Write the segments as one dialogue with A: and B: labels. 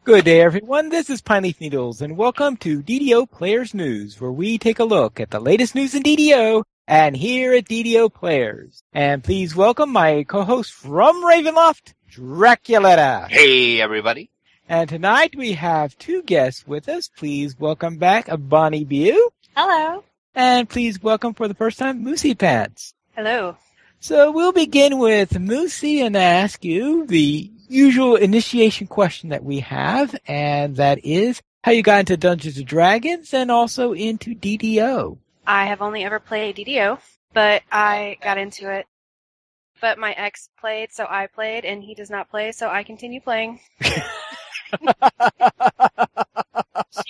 A: Good day, everyone. This is Pineleaf Needles, and welcome to DDO Players News, where we take a look at the latest news in DDO and here at DDO Players. And please welcome my co-host from Ravenloft, Draculetta.
B: Hey, everybody.
A: And tonight we have two guests with us. Please welcome back Bonnie Bew.
C: Hello.
A: And please welcome for the first time Moosey Pants.
C: Hello.
A: So we'll begin with Moosey and ask you the usual initiation question that we have, and that is how you got into Dungeons & Dragons and also into DDO.
C: I have only ever played DDO, but I got into it. But my ex played, so I played, and he does not play, so I continue playing.
D: She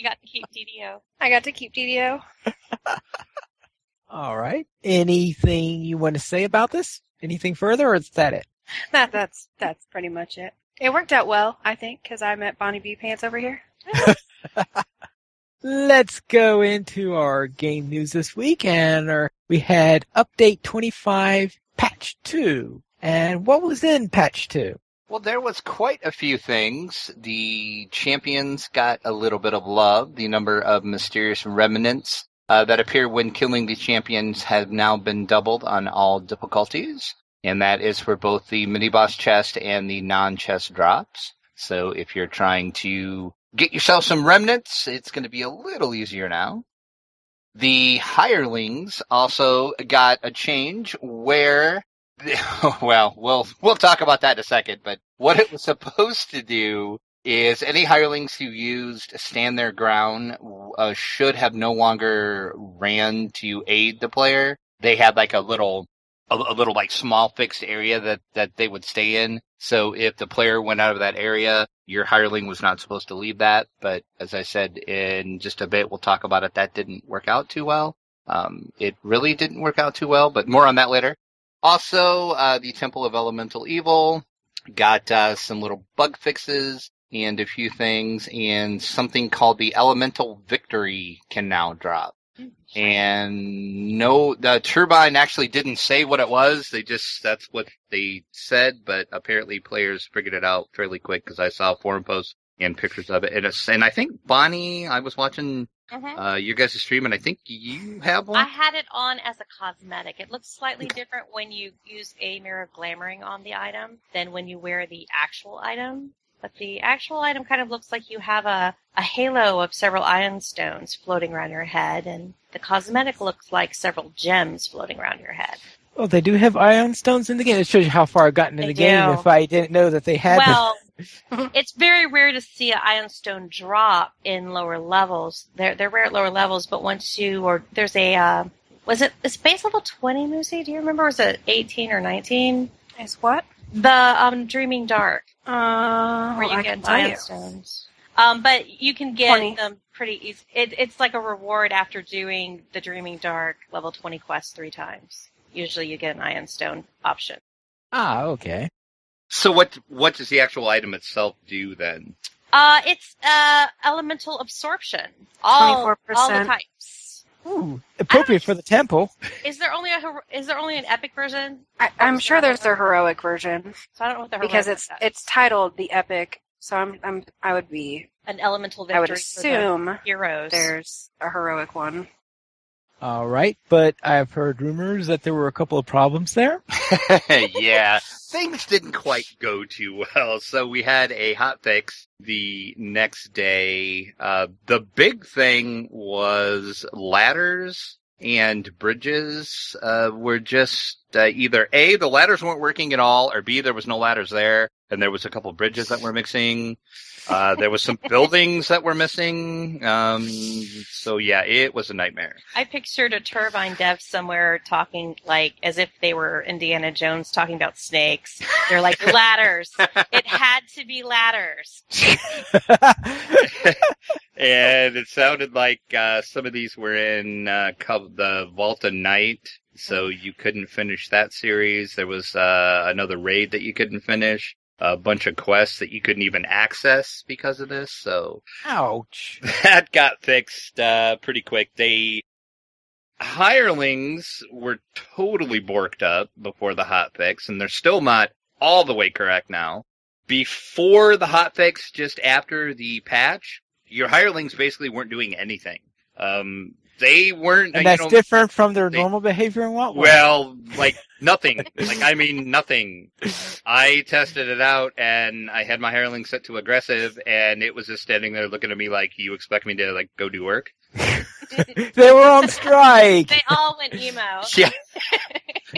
D: got to keep DDO.
C: I got to keep DDO.
A: All right. Anything you want to say about this? Anything further, or is that it?
C: That's pretty much it. It worked out well, I think, because I met Bonnie B. Pants over here.
A: Let's go into our game news this week, and we had Update 25, Patch 2. And what was in Patch 2?
B: Well, there was quite a few things. The champions got a little bit of love. The number of mysterious remnants that appear when killing the champions have now been doubled on all difficulties. And that is for both the mini-boss chest and the non-chest drops. So if you're trying to get yourself some remnants, it's going to be a little easier now. The hirelings also got a change where, well, we'll talk about that in a second, but what it was supposed to do is any hirelings who used Stand Their Ground should have no longer ran to aid the player. They had like a little like small fixed area that they would stay in. So if the player went out of that area, your hireling was not supposed to leave that. But as I said, in just a bit, we'll talk about it. That didn't work out too well. It really didn't work out too well, but more on that later. Also, the Temple of Elemental Evil got some little bug fixes and a few things, and something called the Elemental Victory can now drop. And no, the turbine actually didn't say what it was. That's what they said, but apparently players figured it out fairly quick because I saw forum posts and pictures of it. And I think Bonnie, I was watching your guys' stream, and I think you have one?
D: I had it on as a cosmetic. It looks slightly different when you use a mirror of glamoring on the item than when you wear the actual item. But the actual item kind of looks like you have a halo of several iron stones floating around your head, and the cosmetic looks like several gems floating around your head.
A: Oh, they do have ion stones in the game. It shows you how far I've gotten in the game if I didn't know that they had
D: them. Well, it's very rare to see an ion stone drop in lower levels. They're rare at lower levels, but once there's a, is base level 20, Moosey? Do you remember? Was it 18 or 19?
C: Is what?
D: The Dreaming Dark, where you get ion stones. But you can get
C: 20.
D: them pretty easy. It's like a reward after doing the Dreaming Dark level 20 quest 3 times. Usually you get an ion stone option.
A: Ah, okay.
B: So what does the actual item itself do then?
D: It's elemental absorption. 24%. All the types.
A: Ooh, appropriate for the temple.
D: Is there only an epic version?
C: I'm sure there's the heroic version.
D: So I don't know what the heroic
C: because it's titled the epic. So I would be
D: an elemental victory.
C: I would assume
D: for the heroes.
C: There's a heroic one.
A: All right, but I've heard rumors that there were a couple of problems there.
B: Yeah, things didn't quite go too well. So we had a hotfix the next day. The big thing was ladders and bridges were just either A, the ladders weren't working at all, or B, there was no ladders there, and there was a couple of bridges that were missing. There was some buildings that were missing. So yeah, it was a nightmare.
D: I pictured a turbine dev somewhere talking like as if they were Indiana Jones talking about snakes. They're like ladders. It had to be ladders.
B: And it sounded like some of these were in the Vault of Night, so you couldn't finish that series. There was another raid that you couldn't finish. A bunch of quests that you couldn't even access because of this, so...
A: Ouch.
B: That got fixed pretty quick. Hirelings were totally borked up before the hotfix, and they're still not all the way correct now. before the hotfix, just after the patch, your hirelings basically weren't doing anything. They weren't...
A: And that's different from their normal behavior in what way?
B: Well, like, nothing. Nothing. I tested it out, and I had my hireling set to aggressive, and it was just standing there looking at me like, you expect me to, like, go do work?
A: They were on strike!
D: They all went emo.
B: Yeah.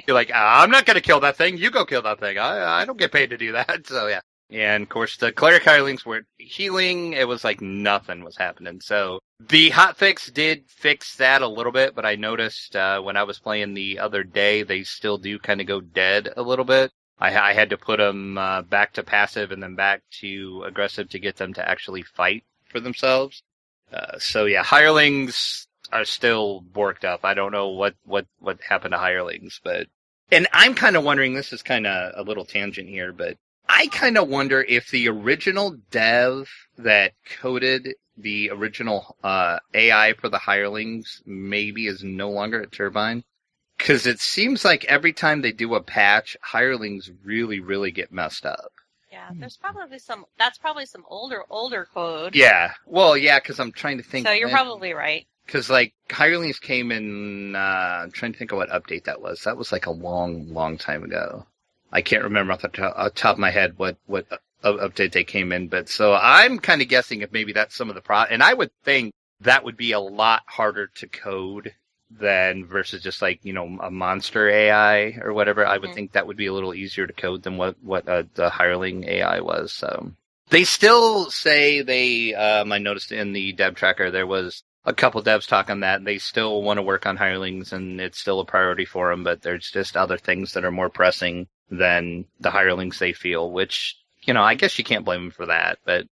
B: You're like, I'm not going to kill that thing. You go kill that thing. I don't get paid to do that. So, yeah. And, of course, the cleric hirelings weren't healing. It was like nothing was happening. So the hotfix did fix that a little bit, but I noticed when I was playing the other day, they still do kind of go dead a little bit. I had to put them back to passive and then back to aggressive to get them to actually fight for themselves. So, yeah, hirelings are still borked up. I don't know what happened to hirelings, but... And I'm kind of wondering, this is kind of a little tangent here, but I kind of wonder if the original dev that coded the original AI for the hirelings maybe is no longer at Turbine. Because it seems like every time they do a patch, hirelings really, really get messed up.
D: Yeah, there's probably that's probably some older code.
B: Yeah. Well, yeah, because I'm trying to think.
D: So you're probably right.
B: Because, like, hirelings came in, I'm trying to think of what update that was. That was, like, a long, long time ago. I can't remember off the top of my head what update they came in, but so I'm kind of guessing if maybe that's some of the and I would think that would be a lot harder to code than versus just like, you know, a monster AI or whatever. Mm-hmm. I would think that would be a little easier to code than what the hireling AI was. So they still say I noticed in the dev tracker there was a couple devs talk on that. They still want to work on hirelings and it's still a priority for them, but there's just other things that are more pressing than the hirelings they feel, which, you know, I guess you can't blame them for that, but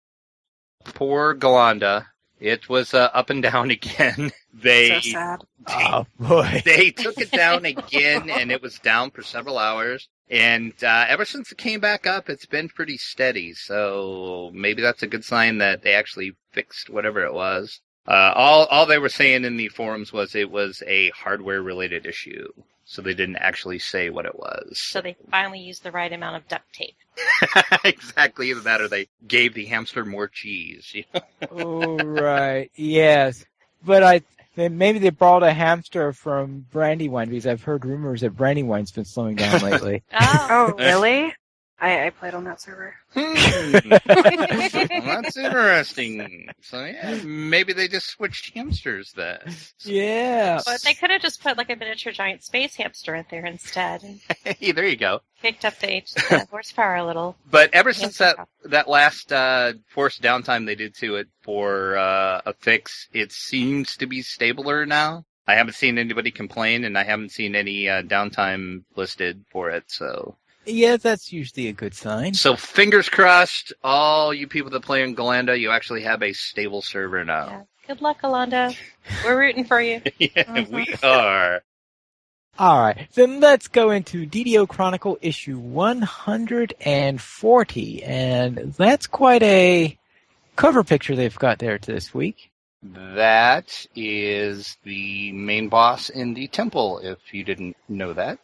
B: poor Galanda, it was up and down again.
C: So sad.
A: Oh, boy.
B: They took it down again, and it was down for several hours, and ever since it came back up, it's been pretty steady, so maybe that's a good sign that they actually fixed whatever it was. All they were saying in the forums was it was a hardware-related issue. So they didn't actually say what it was.
D: So they finally used the right amount of duct tape.
B: Exactly. Either that or they gave the hamster more cheese.
A: Oh, right. Yes. But maybe they borrowed a hamster from Brandywine because I've heard rumors that Brandywine's been slowing down lately.
C: Oh, really? I played on that server.
B: Well, that's interesting. So, yeah, maybe they just switched hamsters then.
A: Yeah.
D: But they could have just put like a miniature giant space hamster in there instead.
B: Hey, there you go.
D: Picked up the horsepower a little.
B: But ever since that last forced downtime they did to it for a fix, it seems to be stabler now. I haven't seen anybody complain, and I haven't seen any downtime listed for it, so...
A: Yeah, that's usually a good sign.
B: So fingers crossed, all you people that play in Galanda, you actually have a stable server now.
D: Yeah. Good luck, Galanda. We're rooting for you.
B: Yeah, we are.
A: All right, then let's go into DDO Chronicle issue 140, and that's quite a cover picture they've got there this week.
B: That is the main boss in the temple, if you didn't know that.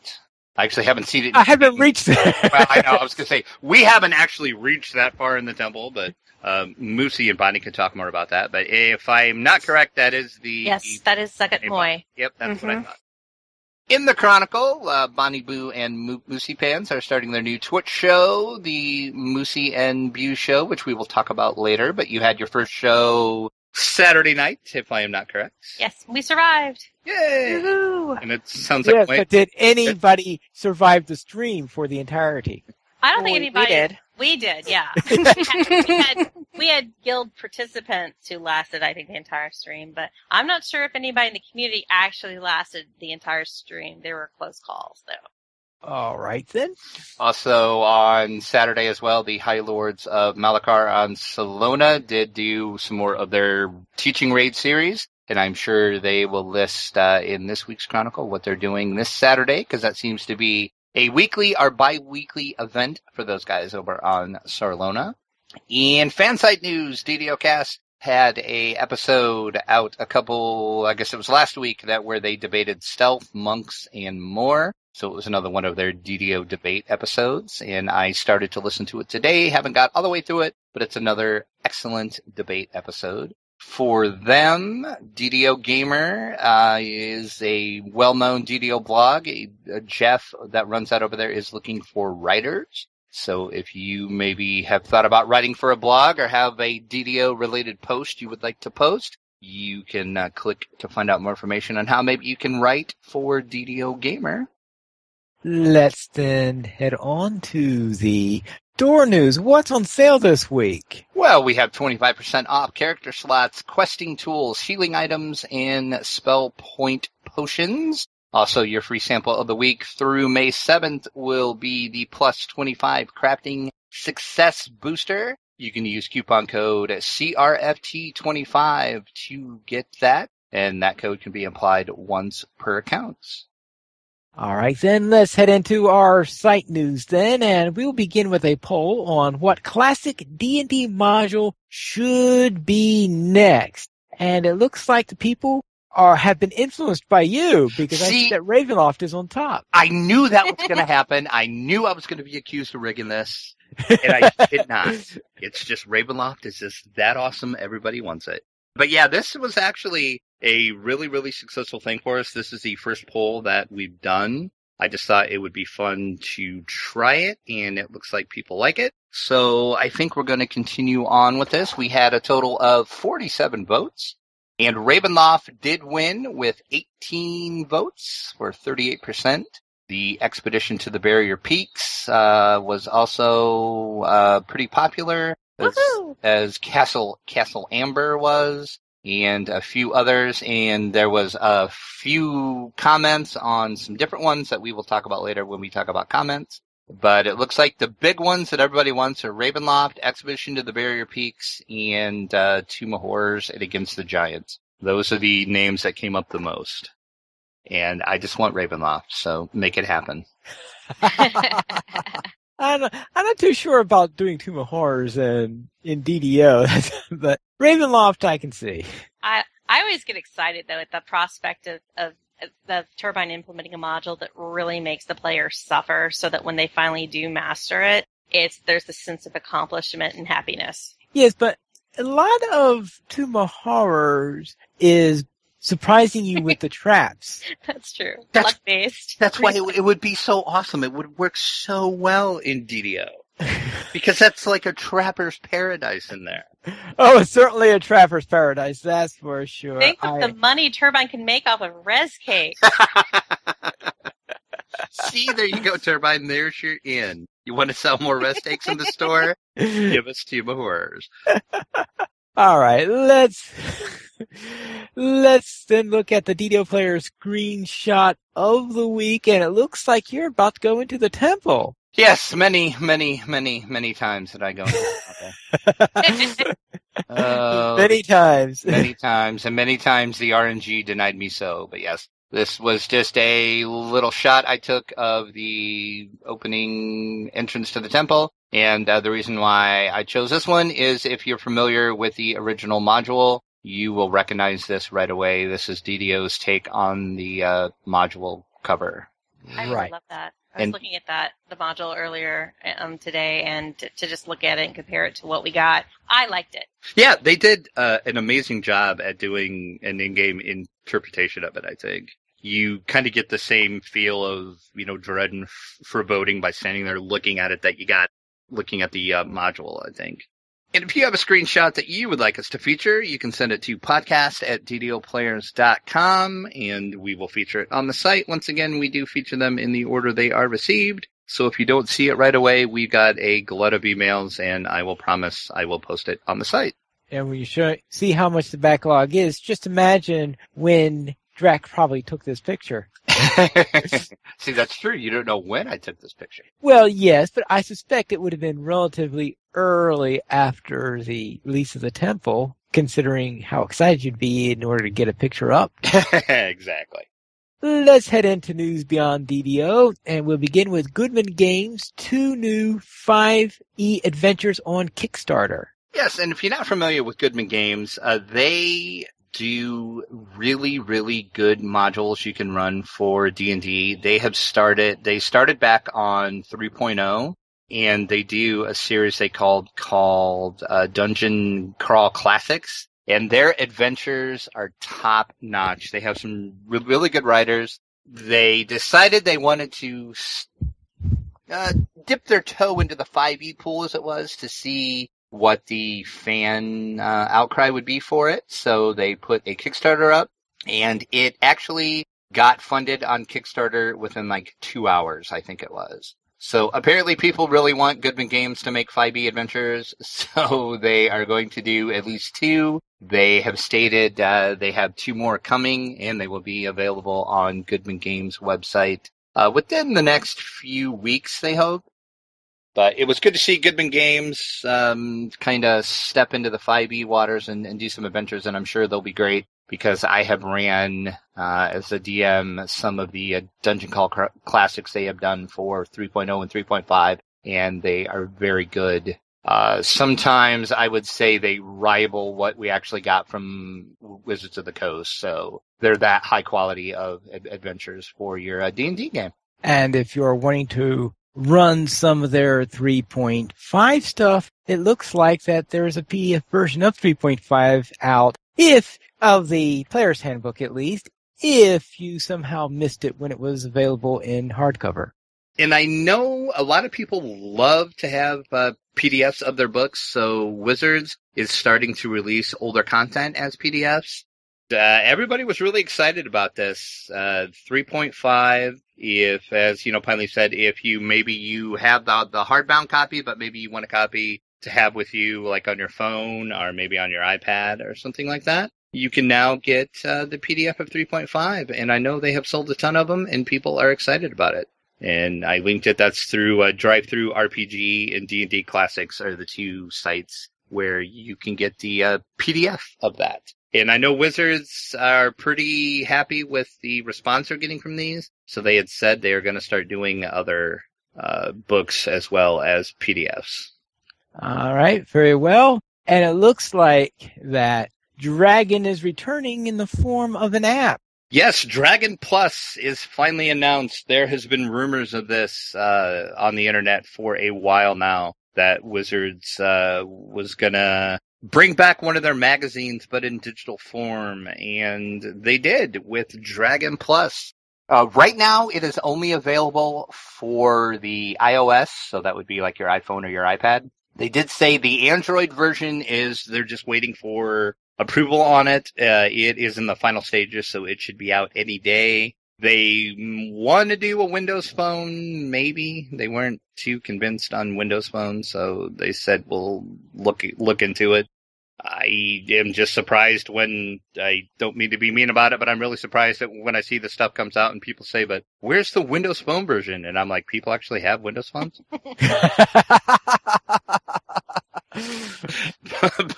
B: I actually haven't seen it.
A: I haven't reached that.
B: Well, I know. I was going to say, we haven't actually reached that far in the temple, but Moosey and Bonnie can talk more about that. But if I'm not correct, that is the...
D: Yes, that is Second Moi.
B: Yep, that's what I thought. In the Chronicle, Bonnie Boo and Moosey fans are starting their new Twitch show, the Moosey and Boo show, which we will talk about later. But you had your first show Saturday night, if I am not correct.
D: Yes, we survived.
B: Yay!
C: Woo-hoo.
B: And it sounds
A: Yes,
B: like...
A: but did anybody survive the stream for the entirety?
D: I don't think anybody...
C: We did.
D: We did, yeah. we had guild participants who lasted, I think, the entire stream, but I'm not sure if anybody in the community actually lasted the entire stream. There were close calls, though.
A: All right, then.
B: Also, on Saturday as well, the High Lords of Malachar on Salona did do some more of their teaching raid series, and I'm sure they will list in this week's Chronicle what they're doing this Saturday, because that seems to be a weekly or bi-weekly event for those guys over on Sarlona. In fansite news, DDO Cast had a episode out I guess it was last week, where they debated stealth, monks, and more. So it was another one of their DDO debate episodes, and I started to listen to it today. Haven't got all the way through it, but it's another excellent debate episode. For them, DDO Gamer is a well-known DDO blog. Jeff that runs that over there is looking for writers. So if you maybe have thought about writing for a blog or have a DDO-related post you would like to post, you can click to find out more information on how maybe you can write for DDO Gamer.
A: Let's then head on to the door news. What's on sale this week?
B: Well, we have 25% off character slots, questing tools, healing items, and spell point potions. Also, your free sample of the week through May 7th will be the plus 25 crafting success booster. You can use coupon code CRFT25 to get that, and that code can be applied once per account.
A: All right, then let's head into our site news then, and we'll begin with a poll on what classic D&D module should be next. And it looks like the people have been influenced by you, because I see that Ravenloft is on top.
B: I knew that was going to happen. I knew I was going to be accused of rigging this, and I did not. It's just Ravenloft is just that awesome. Everybody wants it. But yeah, this was actually a really, really successful thing for us. This is the first poll that we've done. I just thought it would be fun to try it, and it looks like people like it. So I think we're going to continue on with this. We had a total of 47 votes, and Ravenloft did win with 18 votes for 38%. The Expedition to the Barrier Peaks was also pretty popular, as Castle Amber was, and a few others, and there was a few comments on some different ones that we will talk about later when we talk about comments. But it looks like the big ones that everybody wants are Ravenloft, Expedition to the Barrier Peaks, and Tomb of Horrors and Against the Giants. Those are the names that came up the most. And I just want Ravenloft, so make it happen.
A: I'm not too sure about doing Tomb of Horrors in DDO, but Ravenloft I can see.
D: I always get excited, though, at the prospect of the Turbine implementing a module that really makes the player suffer, so that when they finally do master it, there's the sense of accomplishment and happiness.
A: Yes, but a lot of Tomb of Horrors is surprising you with the traps.
D: That's true. Luck-based.
B: That's why it would be so awesome. It would work so well in DDO. Because that's like a trapper's paradise in there.
A: Oh, it's certainly a trapper's paradise, that's for sure.
D: Think of the money Turbine can make off of res cake.
B: See, there you go, Turbine. There's your in. You want to sell more res cakes in the store? Give us Tomb of Horrors.
A: All right, let's then look at the DDO player screenshot of the week, and it looks like you're about to go into the temple.
B: Yes, many times did I go into the temple.
A: Many times.
B: Many times, and many times the RNG denied me so, but yes. This was just a little shot I took of the opening entrance to the temple, and the reason why I chose this one is if you're familiar with the original module, you will recognize this right away. This is DDO's take on the module cover.
D: I really love that. I was looking at the module earlier today, and to just look at it and compare it to what we got, I liked it.
B: Yeah, they did an amazing job at doing an in-game interpretation of it, I think. You kind of get the same feel of, dread and foreboding by standing there looking at it that you got looking at the module, I think. And if you have a screenshot that you would like us to feature, you can send it to podcast@ddoplayers.com, and we will feature it on the site. Once again, we do feature them in the order they are received. So if you don't see it right away, we've got a glut of emails, and I will promise I will post it on the site.
A: And when you see how much the backlog is, just imagine when Drac probably took this picture.
B: See, that's true. You don't know when I took this picture.
A: Well, yes, but I suspect it would have been relatively early after the release of the temple, considering how excited you'd be in order to get a picture up.
B: Exactly.
A: Let's head into news beyond DDO, and we'll begin with Goodman Games' 2 new 5e adventures on Kickstarter.
B: Yes, and if you're not familiar with Goodman Games, they do really, really good modules you can run for D&D. They started back on 3.0, and they do a series they called Dungeon Crawl Classics, and their adventures are top notch. They have some really good writers. They decided they wanted to dip their toe into the 5e pool, as it was, to see what the fan outcry would be for it. So they put a Kickstarter up, and it actually got funded on Kickstarter within like 2 hours, I think it was. So apparently people really want Goodman Games to make 5e adventures, so they are going to do at least 2. They have stated they have 2 more coming, and they will be available on Goodman Games' website within the next few weeks, they hope. But it was good to see Goodman Games kind of step into the 5e waters and do some adventures, and I'm sure they'll be great, because I have ran, as a DM, some of the Dungeon Call Classics they have done for 3.0 and 3.5, and they are very good. Sometimes I would say they rival what we actually got from Wizards of the Coast, so they're that high quality of adventures for your D&D game.
A: And if you're wanting to run some of their 3.5 stuff, it looks like that there's a PDF version of 3.5 out, of the Player's Handbook at least, if you somehow missed it when it was available in hardcover.
B: And I know a lot of people love to have PDFs of their books, so Wizards is starting to release older content as PDFs. Everybody was really excited about this. 3.5, if, as Pineley said, if you have the hardbound copy, but maybe you want a copy to have with you, like on your phone or maybe on your iPad or something like that, you can now get the PDF of 3.5. And I know they have sold a ton of them, and people are excited about it. And I linked it. That's through Drive-Thru RPG and D&D Classics are the 2 sites where you can get the PDF of that. And I know Wizards are pretty happy with the response they're getting from these. So they had said they are going to start doing other books as well as PDFs.
A: All right, very well. And it looks like that Dragon is returning in the form of an app.
B: Yes, Dragon Plus is finally announced. There has been rumors of this on the internet for a while now, that Wizards was going to bring back one of their magazines, but in digital form, and they did with Dragon Plus. Right now, it is only available for the iOS, so that would be like your iPhone or your iPad. They did say the Android version they're just waiting for approval on it. It is in the final stages, so it should be out any day. They want to do a Windows Phone, maybe. They weren't too convinced on Windows Phone, so they said we'll look into it. I am just surprised when, I don't mean to be mean about it, but I'm really surprised that when I see the stuff comes out and people say, but where's the Windows Phone version? And I'm like, people actually have Windows Phones?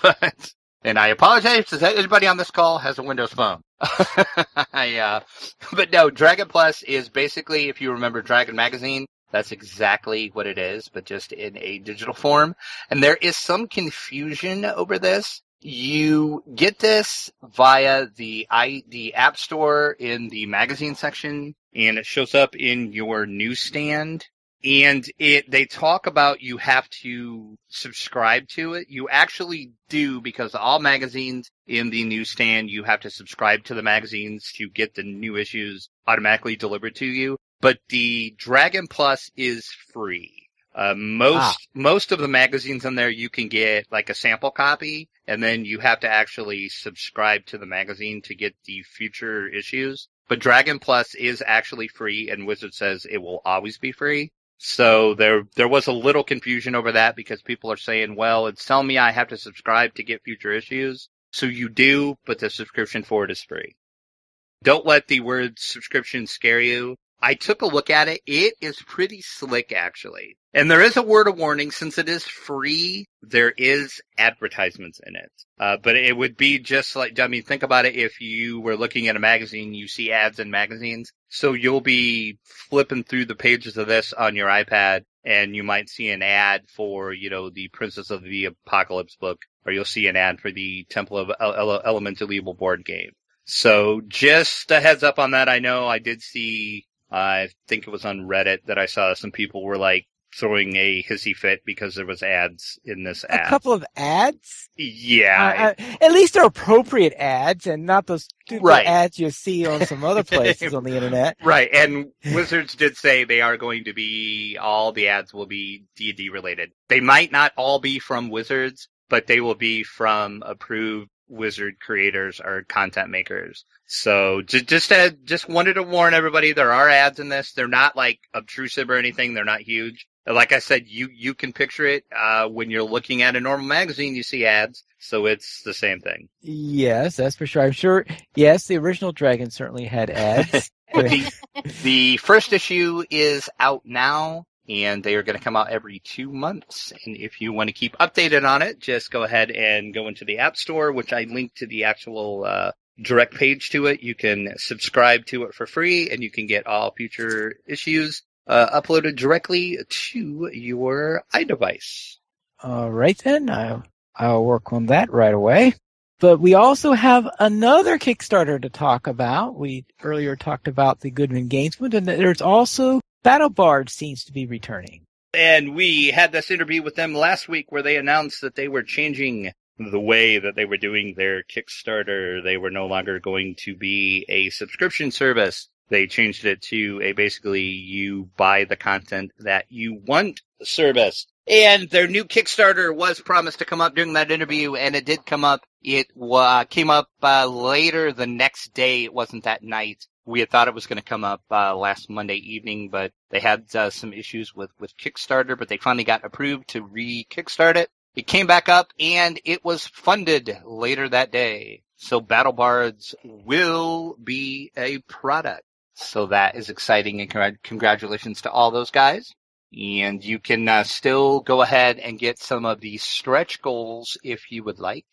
B: But, and I apologize to everybody on this call has a Windows Phone. But no, Dragon Plus is basically, if you remember Dragon Magazine, that's exactly what it is, but just in a digital form. And there is some confusion over this. You get this via the App Store in the magazine section, and it shows up in your newsstand. And they talk about you have to subscribe to it. You actually do, because all magazines in the newsstand, you have to subscribe to the magazines to get the new issues automatically delivered to you. But the Dragon Plus is free. Most of the magazines in there, you can get like a sample copy, and then you have to actually subscribe to the magazine to get the future issues. But Dragon Plus is actually free, and Wizard says it will always be free. So there was a little confusion over that, because people are saying, well, it's telling me I have to subscribe to get future issues. So you do, but the subscription for it is free. Don't let the word subscription scare you. I took a look at it. It is pretty slick, actually. And there is a word of warning. Since it is free, there is advertisements in it. But it would be just like, think about it. If you were looking at a magazine, you see ads in magazines. So you'll be flipping through the pages of this on your iPad, and you might see an ad for, the Princess of the Apocalypse book or you'll see an ad for the Temple of Elemental Evil board game. So just a heads up on that. I know I did see, I think it was on Reddit that I saw some people were like throwing a hissy fit because there was ads in this ad.
A: A couple of ads?
B: Yeah.
A: At least they're appropriate ads and not those stupid ads you see on some other places on the internet.
B: Right. And Wizards did say they are going to be, all the ads will be D&D related. They might not all be from Wizards, but they will be from approved Wizard creators or content makers. So just wanted to warn everybody, there are ads in this. They're not like obtrusive or anything. They're not huge. Like I said, you can picture it when you're looking at a normal magazine, you see ads. So it's the same thing.
A: Yes, that's for sure. I'm sure. Yes, the original Dragon certainly had ads.
B: The first issue is out now, and they are going to come out every 2 months. And if you want to keep updated on it, just go ahead and go into the App Store, which I linked to the actual direct page to it. You can subscribe to it for free, and you can get all future issues uploaded directly to your iDevice.
A: All right, then. I'll work on that right away. But we also have another Kickstarter to talk about. We earlier talked about the Goodman Gamesman, and there's also Battle Bard seems to be returning.
B: And we had this interview with them last week where they announced that they were changing the way that they were doing their Kickstarter. They were no longer going to be a subscription service. They changed it to a basically you buy the content that you want service. And their new Kickstarter was promised to come up during that interview, and it did come up. It came up later the next day. It wasn't that night. We had thought it was going to come up last Monday evening, but they had some issues with Kickstarter, but they finally got approved to re-Kickstart it. It came back up, and it was funded later that day. So Battle Bards will be a product. So that is exciting, and congratulations to all those guys. And you can still go ahead and get some of the stretch goals if you would like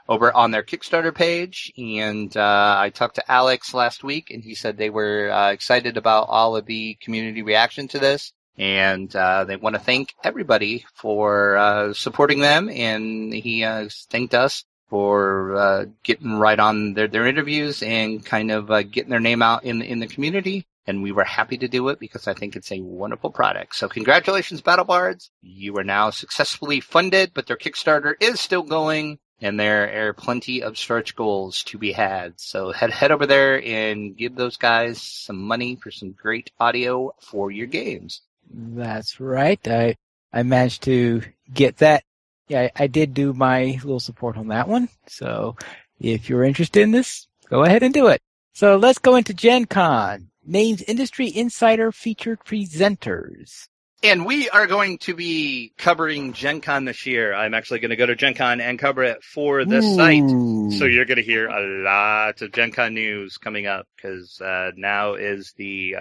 B: over on their Kickstarter page. And I talked to Alex last week, and he said they were excited about all of the community reaction to this. And they want to thank everybody for supporting them. And he thanked us for getting right on their interviews and kind of getting their name out in the community. And we were happy to do it because I think it's a wonderful product. So congratulations, Battle Bards. You are now successfully funded, but their Kickstarter is still going, and there are plenty of stretch goals to be had. So head over there and give those guys some money for some great audio for your games.
A: That's right. I managed to get that. Yeah, I did do my little support on that one. So if you're interested in this, go ahead and do it. So let's go into Gen Con. Names Industry Insider featured presenters.
B: And we are going to be covering Gen Con this year. I'm actually going to go to Gen Con and cover it for the site. So you're going to hear a lot of Gen Con news coming up because now is the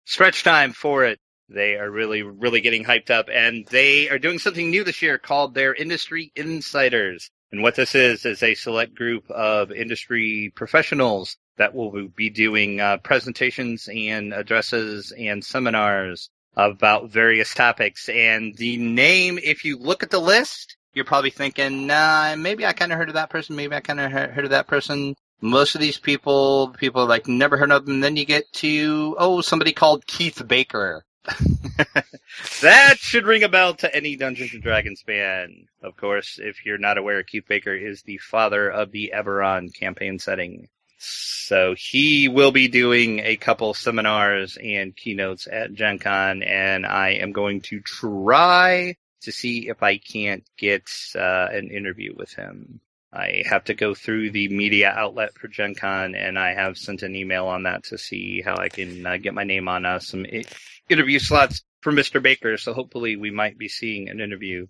B: stretch time for it. They are really, really getting hyped up, and they are doing something new this year called their Industry Insiders. And what this is a select group of industry professionals that will be doing presentations and addresses and seminars about various topics. And the name, if you look at the list, you're probably thinking, maybe I kind of heard of that person, maybe I kind of heard of that person. Most of these people like never heard of them. Then you get to, somebody called Keith Baker. That should ring a bell to any Dungeons & Dragons fan. Of course, if you're not aware, Keith Baker is the father of the Eberron campaign setting. So he will be doing a couple seminars and keynotes at Gen Con, and I am going to try to see if I can't get an interview with him. I have to go through the media outlet for Gen Con, and I have sent an email on that to see how I can get my name on some interview slots for Mr. Baker. So hopefully we might be seeing an interview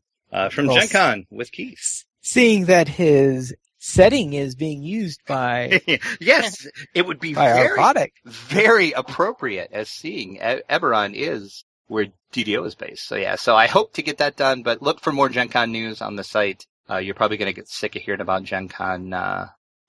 B: from Gen Con with Keith.
A: Seeing that his setting is being used by...
B: Yes, it would be very appropriate as seeing Eberron is where DDO is based. So yeah, so I hope to get that done, but look for more Gen Con news on the site. You're probably going to get sick of hearing about Gen Con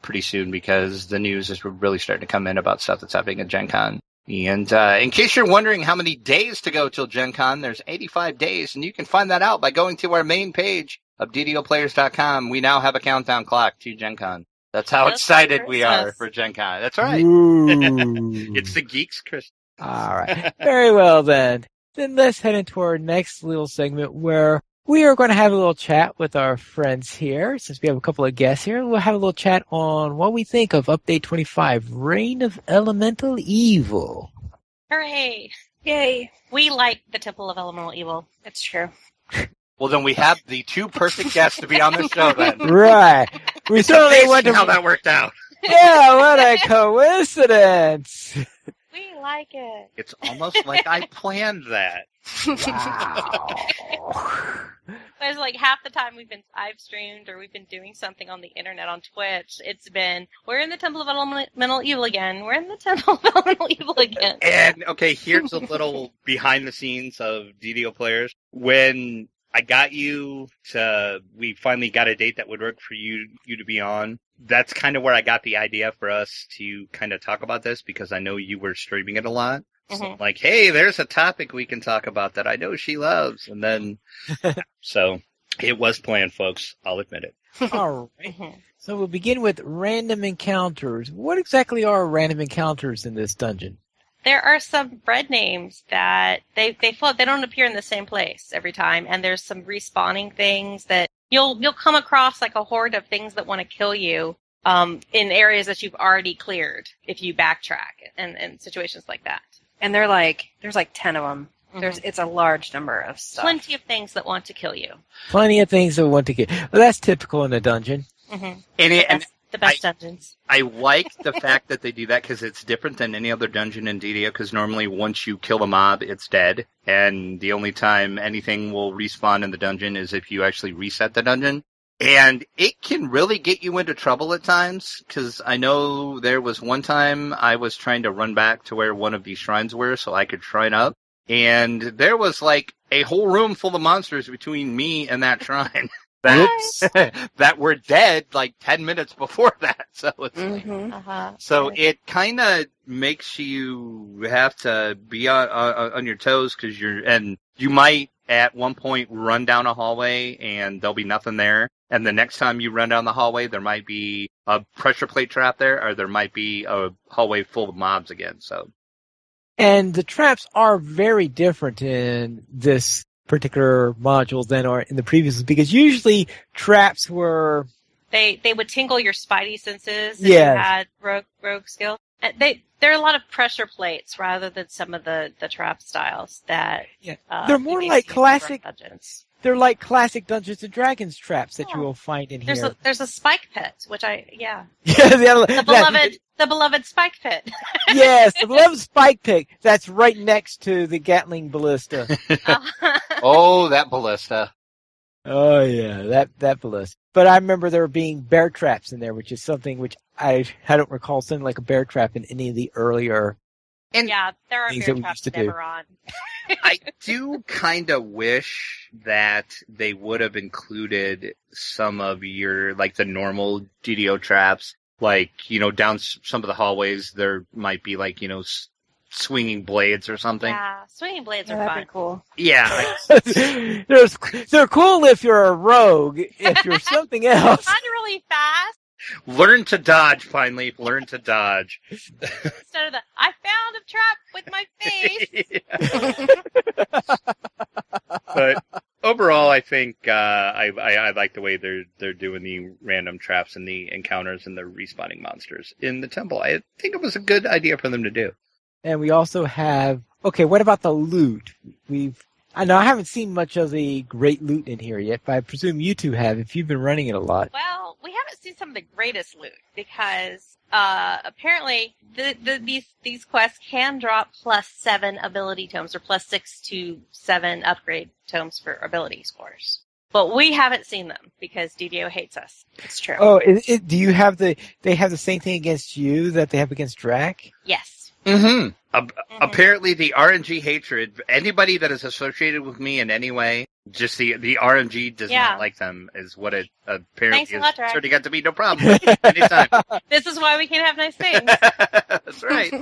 B: pretty soon because the news is really starting to come in about stuff that's happening at Gen Con. And in case you're wondering how many days to go till Gen Con, there's 85 days, and you can find that out by going to our main page of DDOplayers.com, we now have a countdown clock to Gen Con. That's how
D: Just
B: excited
D: like
B: we are
D: Christmas.
B: for Gen Con. That's right.
A: Ooh.
B: It's the Geeks Christmas.
A: All right. Very well, then. Then let's head into our next little segment where we are going to have a little chat with our friends here. Since we have a couple of guests here, we'll have a little chat on what we think of Update 25, Reign of Elemental Evil.
D: Hooray!
C: Yay.
D: We like the Temple of Elemental Evil.
C: It's true.
B: Well, then we have the two perfect guests to be on the show then.
A: Right. We certainly
B: Amazing
A: went to...
B: how that worked out.
A: Yeah, what a coincidence.
D: We like it.
B: It's almost like I planned that.
A: Wow.
D: There's like half the time I've streamed or we've been doing something on the internet on Twitch. It's been, we're in the Temple of Elemental Evil again. We're in the Temple of Elemental Evil again.
B: And, okay, here's a little behind the scenes of DDO players. When I got you we finally got a date that would work for you to be on. That's kind of where I got the idea for us to kind of talk about this because I know you were streaming it a lot. So
D: Mhm.
B: like, hey, there's a topic we can talk about that I know she loves. And then, so it was planned, folks. I'll admit it.
A: All right.
D: Mhm.
A: So we'll begin with random encounters. What exactly are random encounters in this dungeon?
D: There are some bread names that they float. They don't appear in the same place every time, and there's some respawning things that you'll come across, like a horde of things that want to kill you in areas that you've already cleared if you backtrack and situations like that.
C: And there's like 10 of them. It's a large number of stuff.
D: Plenty of things that want to kill you.
A: Plenty of things that we want to get. Well, that's typical in a dungeon.
D: Mm-hmm.
B: And
D: The best dungeons.
B: I like the fact that they do that because it's different than any other dungeon in DDO because normally once you kill a mob, it's dead. And the only time anything will respawn in the dungeon is if you actually reset the dungeon. And it can really get you into trouble at times because I know there was one time I was trying to run back to where one of these shrines were so I could shrine up. And there was like a whole room full of monsters between me and that shrine. that were dead like 10 minutes before that. So it's so it kind of makes you have to be on your toes because you might at one point run down a hallway and there'll be nothing there. And the next time you run down the hallway, there might be a pressure plate trap there, or there might be a hallway full of mobs again. So,
A: and the traps are very different in this particular module than are in the previous, because usually traps were
D: they would tingle your spidey senses if
A: Yes.
D: you had rogue skill. And there are a lot of pressure plates rather than some of the trap styles that
A: they're more
D: you may
A: like
D: see in
A: classic.
D: dungeons.
A: They're like classic Dungeons and Dragons traps that you will find in here.
D: There's a spike pit, which
A: Yeah,
D: the beloved spike pit.
A: yes, the beloved spike pit that's right next to the Gatling ballista.
B: oh, that ballista.
A: Oh yeah, that ballista. But I remember there being bear traps in there, which is something which I don't recall something like a bear trap in any of the earlier.
B: And
D: yeah, there are
A: things
D: bear
A: that we
D: traps
A: used to do.
D: never on.
B: I do kind of wish that they would have included some of your, like, the normal DDO traps. Like, down some of the hallways, there might be, like, swinging blades or something.
D: Yeah, swinging blades are
C: That'd
D: fun.
C: be cool.
B: Yeah.
A: They're cool if you're a rogue. If you're something else.
D: Not really fast.
B: Learn to dodge, finally. Learn to dodge.
D: Instead of I found a trap with my face.
B: But overall, I think I like the way they're doing the random traps and the encounters and the respawning monsters in the temple. I think it was a good idea for them to do.
A: And we also have, okay, what about the loot? I know I haven't seen much of the great loot in here yet, but I presume you two have if you've been running it a lot.
D: Well, we haven't seen some of the greatest loot because apparently these quests can drop +7 ability tomes or +6 to 7 upgrade tomes for ability scores. But we haven't seen them because DDO hates us.
C: It's true.
A: Oh, do you have they have the same thing against you that they have against Drac?
D: Yes.
B: Mm-hmm. Apparently, the RNG hatred, anybody that is associated with me in any way, just the RNG does not like them, is what it apparently is.
D: Thanks a lot,
B: Turning out to be no problem. Anytime.
D: This is why we can't have nice things.
B: That's right.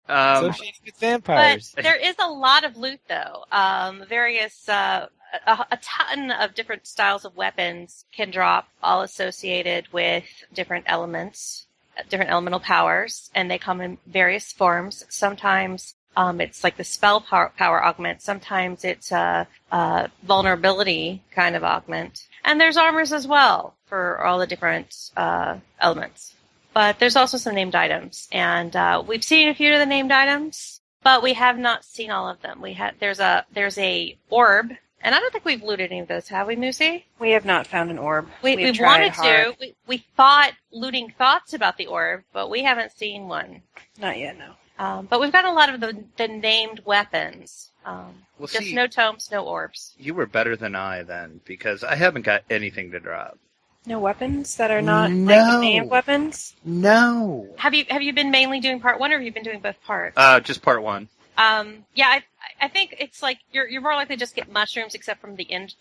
A: associated with vampires.
D: But there is a lot of loot, though. A ton of different styles of weapons can drop, all associated with different elements, different elemental powers, and they come in various forms. Sometimes it's like the spell power augment. Sometimes it's a vulnerability kind of augment. And there's armors as well for all the different elements. But there's also some named items, and we've seen a few of the named items, but we have not seen all of them. There's a orb, and I don't think we've looted any of those, have we, Moosey?
C: We have not found an orb.
D: We wanted to. We thought looting thoughts about the orb, but we haven't seen one.
C: Not yet, no.
D: But we've got a lot of the named weapons. No tomes, no orbs.
E: You were better than I then, because I haven't got anything to drop.
C: No weapons that are not like named weapons?
E: No.
D: Have you been mainly doing part one, or have you been doing both parts?
E: Just part one.
D: I think it's like you're more likely to just get mushrooms, except from the end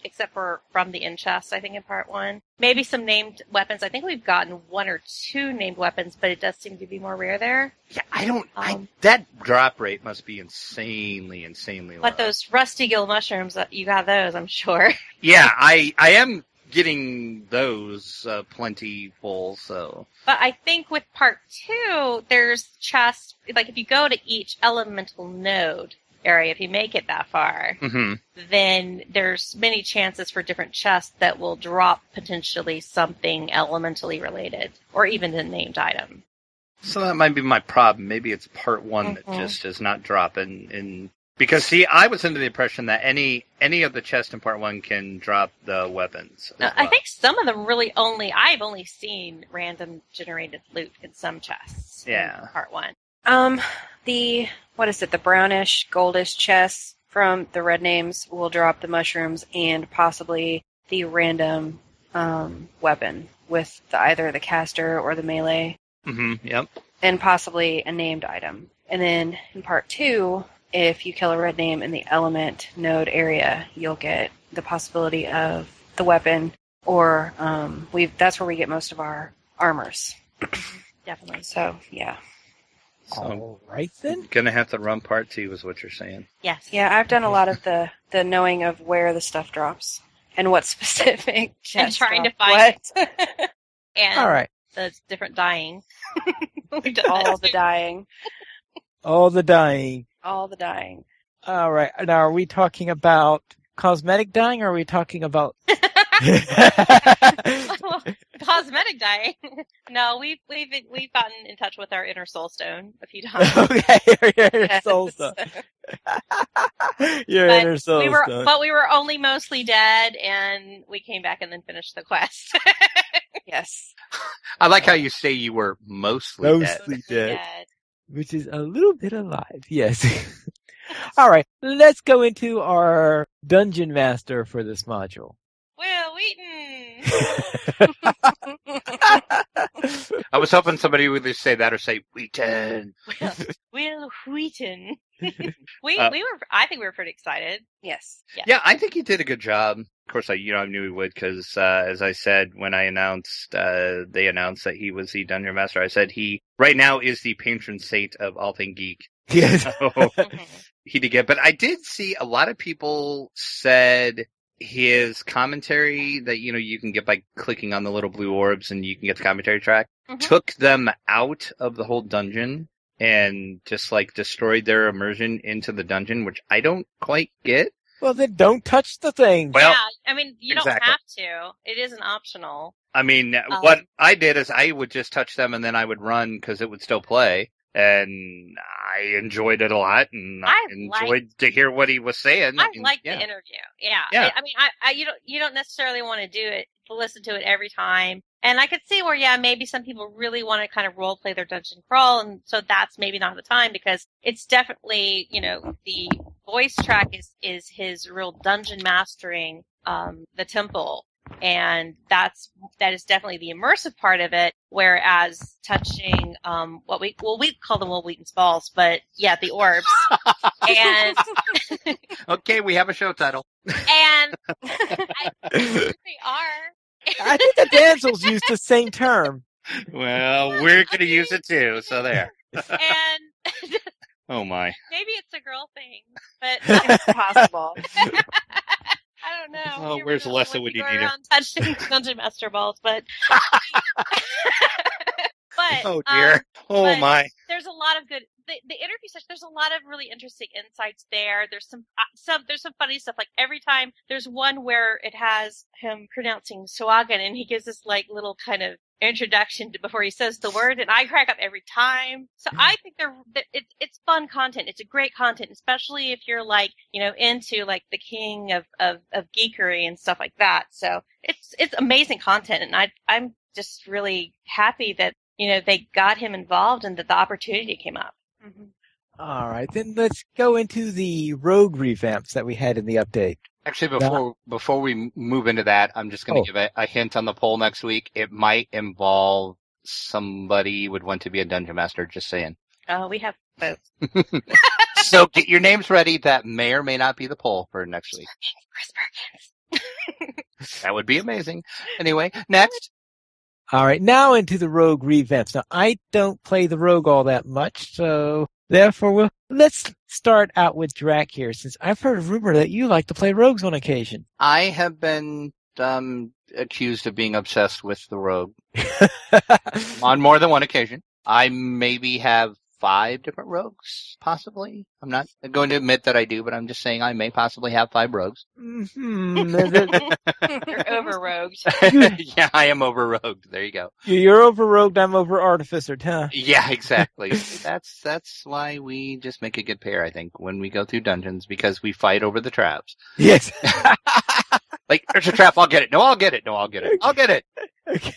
D: chest. I think in part one, maybe some named weapons. I think we've gotten one or two named weapons, but it does seem to be more rare there.
E: Yeah, that drop rate must be insanely low.
D: But those rusty gill mushrooms, you got those, I'm sure.
E: Yeah, I am getting those plentiful, so.
D: But I think with part two, there's chests, like if you go to each elemental node area, if you make it that far, then there's many chances for different chests that will drop potentially something elementally related, or even a named item.
E: So that might be my problem. Maybe it's part one that just is not dropping in. Because, see, I was under the impression that any of the chests in part one can drop the weapons.
D: Well. I think some of them I've only seen random generated loot in some chests.
E: Yeah.
D: In part one.
C: The brownish, goldish chests from the red names will drop the mushrooms and possibly the random weapon with either the caster or the melee.
E: Yep.
C: And possibly a named item. And then in part two, if you kill a red name in the element node area, you'll get the possibility of the weapon, or that's where we get most of our armors.
D: Definitely.
C: So, yeah.
A: All right, then.
E: Gonna have to run part two, is what you're saying.
D: Yes.
C: Yeah, I've done a lot of the knowing of where the stuff drops and what specific
D: and trying to
C: drop
D: find
C: what.
D: And
A: all right.
D: The different dying.
C: All the dying.
A: All the dying.
C: All the dying.
A: All right. Now, are we talking about cosmetic dying, or are we talking about...
D: Cosmetic dying? No, we've gotten in touch with our inner soul stone a few times.
A: Okay, your inner soul stone. Your inner soul stone.
D: But we were only mostly dead, and we came back and then finished the quest.
C: Yes.
E: I like how you say you were mostly
A: dead. Which is a little bit alive, yes. All right, let's go into our dungeon master for this module.
D: Will Wheaton!
E: I was hoping somebody would either say that or say Wheaton.
D: Will Wheaton. I think we were pretty excited.
C: Yes.
E: Yeah, I think he did a good job. Of course, I knew he would, because as I said when I announced, they announced that he was the dungeon master. I said he right now is the patron saint of all thing geek.
A: Yes.
E: So, he did get, but I did see a lot of people said his commentary that you can get by clicking on the little blue orbs and you can get the commentary track, took them out of the whole dungeon and just like destroyed their immersion into the dungeon, which I don't quite get.
A: Well, then don't touch the thing.
E: Well,
D: yeah, I mean, you don't have to. It isn't optional.
E: I mean, what I did is I would just touch them and then I would run because it would still play. And I enjoyed it a lot, and I enjoyed to hear what he was saying.
D: I liked the interview. Yeah. I mean, you don't necessarily want to listen to it every time. And I could see where, maybe some people really want to kind of role play their dungeon crawl, and so that's maybe not the time, because it's definitely, the voice track is his real dungeon mastering, the temple. And that is definitely the immersive part of it, whereas touching, what we call them Will Wheaton's balls, but the orbs. And
E: okay, we have a show title.
D: And I think they are.
A: I think the damsels use the same term.
E: Well, we're going to use it too, so there.
D: And
E: Oh my.
D: Maybe it's a girl thing, but
C: It's possible.
D: I don't know.
E: Oh,
D: You
E: where's
D: never know
E: Alessa
D: when
E: when
D: you
E: you
D: go
E: need her?
D: around touching Dungeon Master balls, but but
E: Oh dear. Oh
D: but
E: my.
D: there's a lot of good. The interview session. There's a lot of really interesting insights there. There's some funny stuff. Like every time, there's one where it has him pronouncing Swagan, and he gives this like little kind of introduction before he says the word, and I crack up every time. So I think it's fun content. It's a great content, especially if you're like into like the king of geekery and stuff like that. So it's amazing content, and I'm just really happy that they got him involved and that the opportunity came up.
C: Mm-hmm.
A: All right, then let's go into the rogue revamps that we had in the update.
B: Actually, before we move into that, I'm just going to give a hint on the poll next week. It might involve somebody you would want to be a dungeon master. Just saying.
D: Oh, we have both.
B: So get your names ready. That may or may not be the poll for next week.
D: Chris Perkins.
B: That would be amazing. Anyway, next.
A: All right, now into the rogue revamps. Now, I don't play the rogue all that much, so therefore, let's start out with Drac here, since I've heard a rumor that you like to play rogues on occasion.
B: I have been accused of being obsessed with the rogue on more than one occasion. I maybe have 5 different rogues, possibly. I'm not going to admit that I do, but I'm just saying I may possibly have 5 rogues.
D: You're over-rogued.
B: Yeah, I am over-rogued. There you go.
A: You're over-rogued, I'm over-artificered, huh?
B: Yeah, exactly. That's why we just make a good pair, I think, when we go through dungeons, because we fight over the traps.
A: Yes.
B: Like, there's a trap, I'll get it. No, I'll get it. No, I'll get it. I'll get it.
A: Okay.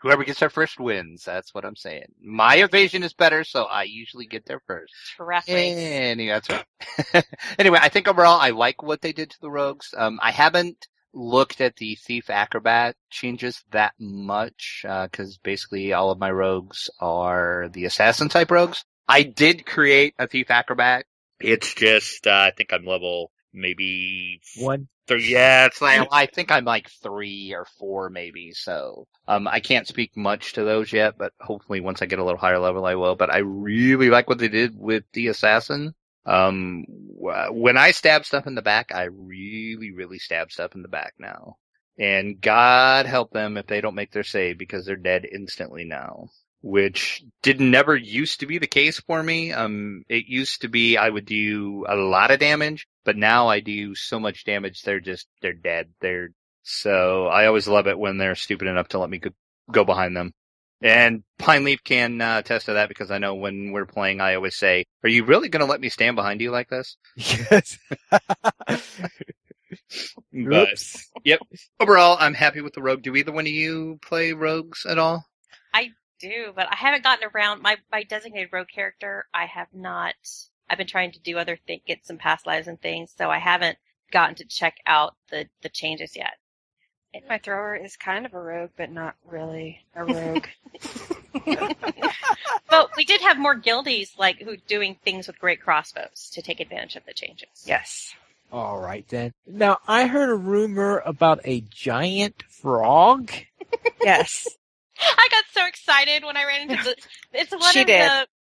B: Whoever gets there first wins. That's what I'm saying. My evasion is better, so I usually get there first.
D: Trap race.
B: Anyway, that's right. Anyway, I think overall I like what they did to the rogues. I haven't looked at the Thief Acrobat changes that much, because basically all of my rogues are the assassin type rogues. I did create a Thief Acrobat. It's just, I think I'm level maybe
A: 1.
B: 3. Yeah, it's like, I think I'm like 3 or 4 maybe. So, I can't speak much to those yet, but hopefully once I get a little higher level I will. But I really like what they did with the assassin. When I stab stuff in the back, I really stab stuff in the back now. And God help them if they don't make their save, because they're dead instantly now. Which never used to be the case for me. It used to be I would do a lot of damage, but now I do so much damage they're dead. So I always love it when they're stupid enough to let me go behind them. And Pine Leaf can attest to that, because I know when we're playing, I always say, "Are you really going to let me stand behind you like this?"
A: Yes.
B: But,
A: Oops.
B: yep. Overall, I'm happy with the rogue. Do either one of you play rogues at all?
D: I do, but I haven't gotten around my designated rogue character. I have not. I've been trying to do other things, get some past lives and things, so I haven't gotten to check out the changes yet.
C: My thrower is kind of a rogue, but not really a rogue.
D: But we did have more guildies like who doing things with great crossbows to take advantage of the changes.
C: Yes.
A: All right, then. Now, I heard a rumor about a giant frog.
C: Yes.
D: I got so excited when I ran into the.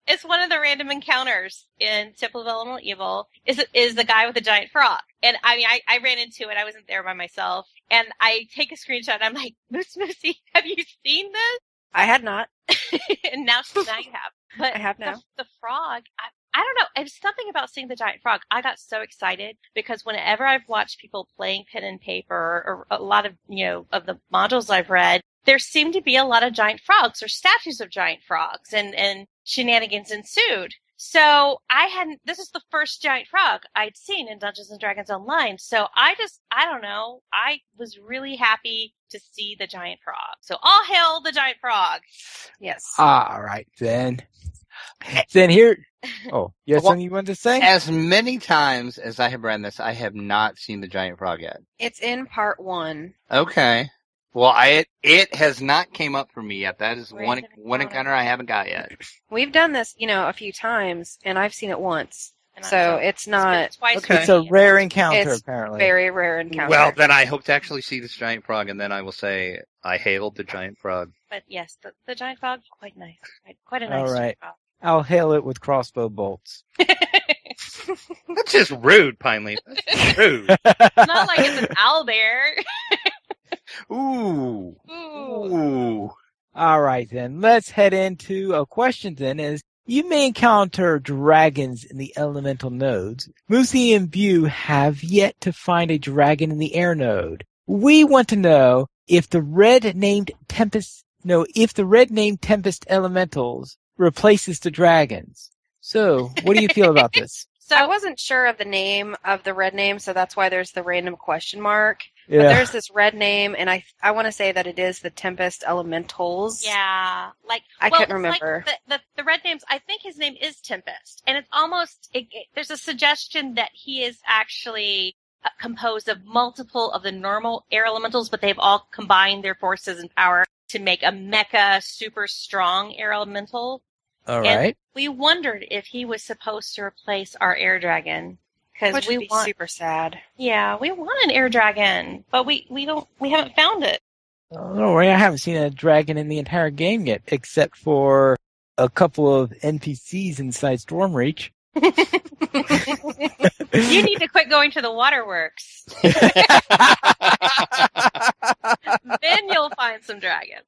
D: It's one of the random encounters in Temple of Elemental Evil. Is the guy with the giant frog, and I mean I ran into it. I wasn't there by myself, and I take a screenshot. And I'm like, Moosey, have you seen this?
C: I had not.
D: And now you have. But
C: I have now.
D: The frog. I don't know. It's something about seeing the giant frog. I got so excited because whenever I've watched people playing pen and paper, or a lot of of the modules I've read, there seemed to be a lot of giant frogs or statues of giant frogs, and shenanigans ensued. So this is the first giant frog I'd seen in Dungeons and Dragons Online. So I don't know. I was really happy to see the giant frog. So all hail the giant frog.
C: Yes.
A: All right, then. Then here. Oh, you had something you wanted to say?
B: As many times as I have ran this, I have not seen the giant frog yet.
C: It's in part 1.
B: Okay. Well, it has not came up for me yet. That is
D: Random
B: one encounter I haven't got yet.
C: We've done this, a few times, and I've seen it once.
D: And
C: So it's not
D: twice.
B: Okay.
A: It's a rare encounter,
C: It's
A: apparently.
C: very rare encounter.
B: Well, then I hope to actually see this giant frog, and then I will say I hailed the giant frog.
D: But yes, the giant frog, quite nice. Quite a nice
A: All right.
D: giant frog.
A: I'll hail it with crossbow bolts.
E: That's just rude, Pine Leaf. That's rude.
D: It's not like it's an owlbear.
E: Ooh.
D: Ooh.
A: All right, then. Let's head into a question then. As you may encounter dragons in the elemental nodes, Moosey and Bew have yet to find a dragon in the air node. We want to know if the red named Tempest elementals replaces the dragons. So, what do you feel about this?
C: So I wasn't sure of the name of the red name, so that's why there's the random question mark.
A: Yeah.
C: But there's this red name, and I want to say that it is the Tempest Elementals.
D: Yeah,
C: I couldn't remember.
D: Like the red names. I think his name is Tempest, and it's almost there's a suggestion that he is actually composed of multiple of the normal air elementals, but they've all combined their forces and power to make a mecha super strong air elemental.
A: All right.
D: And we wondered if he was supposed to replace our air dragon.
C: Which would be super sad.
D: Yeah, we want an air dragon, but we haven't found it.
A: Oh, don't worry, I haven't seen a dragon in the entire game yet, except for a couple of NPCs inside Stormreach.
D: You need to quit going to the waterworks. Then you'll find some dragons.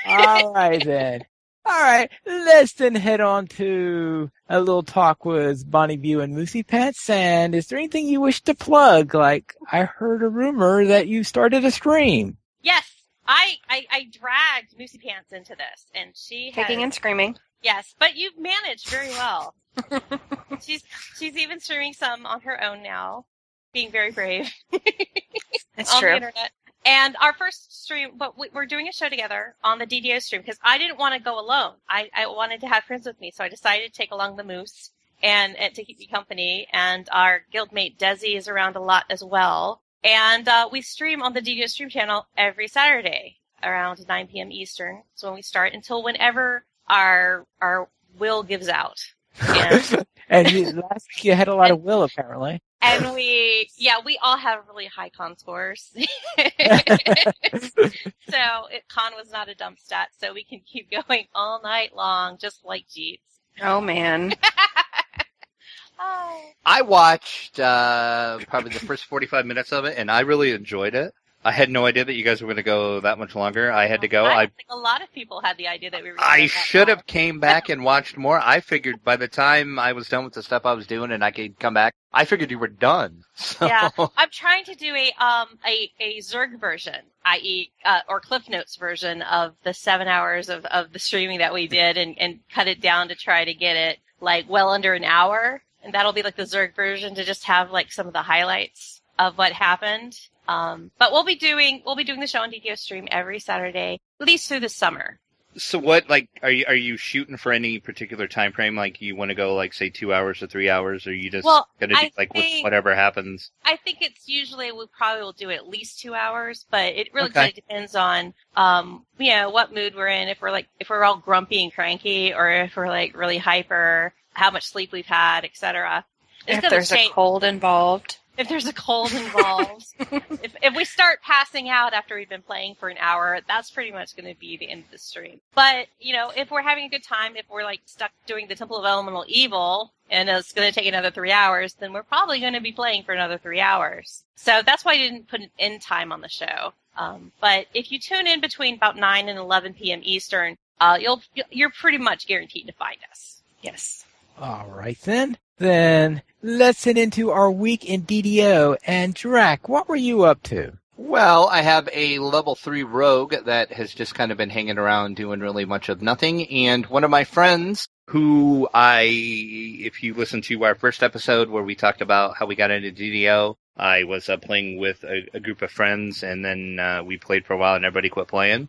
A: All right, then. All right, let's then head on to a little talk with Bonnie Bew and Moosey Pants. And is there anything you wish to plug? Like, I heard a rumor that you started a stream.
D: Yes, I dragged Moosey Pants into this, and she
C: Kicking and screaming.
D: Yes, but you've managed very well. She's even streaming some on her own now, being very brave.
C: It's
D: on
C: true.
D: The internet. And our first stream, but we're doing a show together on the DDO stream because I didn't want to go alone. I wanted to have friends with me, so I decided to take along the Moose and to keep me company. And our guildmate Desi is around a lot as well. And we stream on the DDO stream channel every Saturday around 9 p.m. Eastern. So when we start until whenever our will gives out.
A: And last week you had a lot of will, apparently.
D: And we all have really high con scores. So con was not a dump stat, so we can keep going all night long, just like Jeets.
C: Oh, man.
D: Oh.
E: I watched probably the first 45 minutes of it, and I really enjoyed it. I had no idea that you guys were going to go that much longer. I had to go.
D: I think a lot of people had the idea that we were going to
E: I
D: go that
E: should
D: long.
E: have came back and watched more. I figured by the time I was done with the stuff I was doing and I could come back, I figured you were done. So.
D: Yeah, I'm trying to do a Zerg version, i.e., or Cliff Notes version of the 7 hours of the streaming that we did and cut it down to try to get it like well under an hour. And that'll be like the Zerg version to just have like some of the highlights of what happened. But we'll be doing the show on DDO stream every Saturday, at least through the summer.
E: So what, like, are you shooting for any particular time frame? Like, you want to go, like, say 2 hours or 3 hours, or are you just gonna do, like, whatever happens?
D: I think it's usually we probably will do at least 2 hours, but it really
E: Okay.
D: depends on, what mood we're in. If we're all grumpy and cranky, or if we're like really hyper, how much sleep we've had, etc.
C: If there's a cold involved.
D: If there's a cold involved. if we start passing out after we've been playing for an hour, that's pretty much going to be the end of the stream. But, if we're having a good time, if we're like stuck doing the Temple of Elemental Evil, and it's going to take another 3 hours, then we're probably going to be playing for another 3 hours. So that's why I didn't put an end time on the show. But if you tune in between about 9 and 11 p.m. Eastern, you're pretty much guaranteed to find us.
C: Yes.
A: All right, then. Then let's head into our week in DDO. And Drac, what were you up to?
B: Well, I have a level 3 rogue that has just kind of been hanging around doing really much of nothing. And one of my friends who if you listen to our first episode where we talked about how we got into DDO, I was playing with a group of friends, and then we played for a while and everybody quit playing.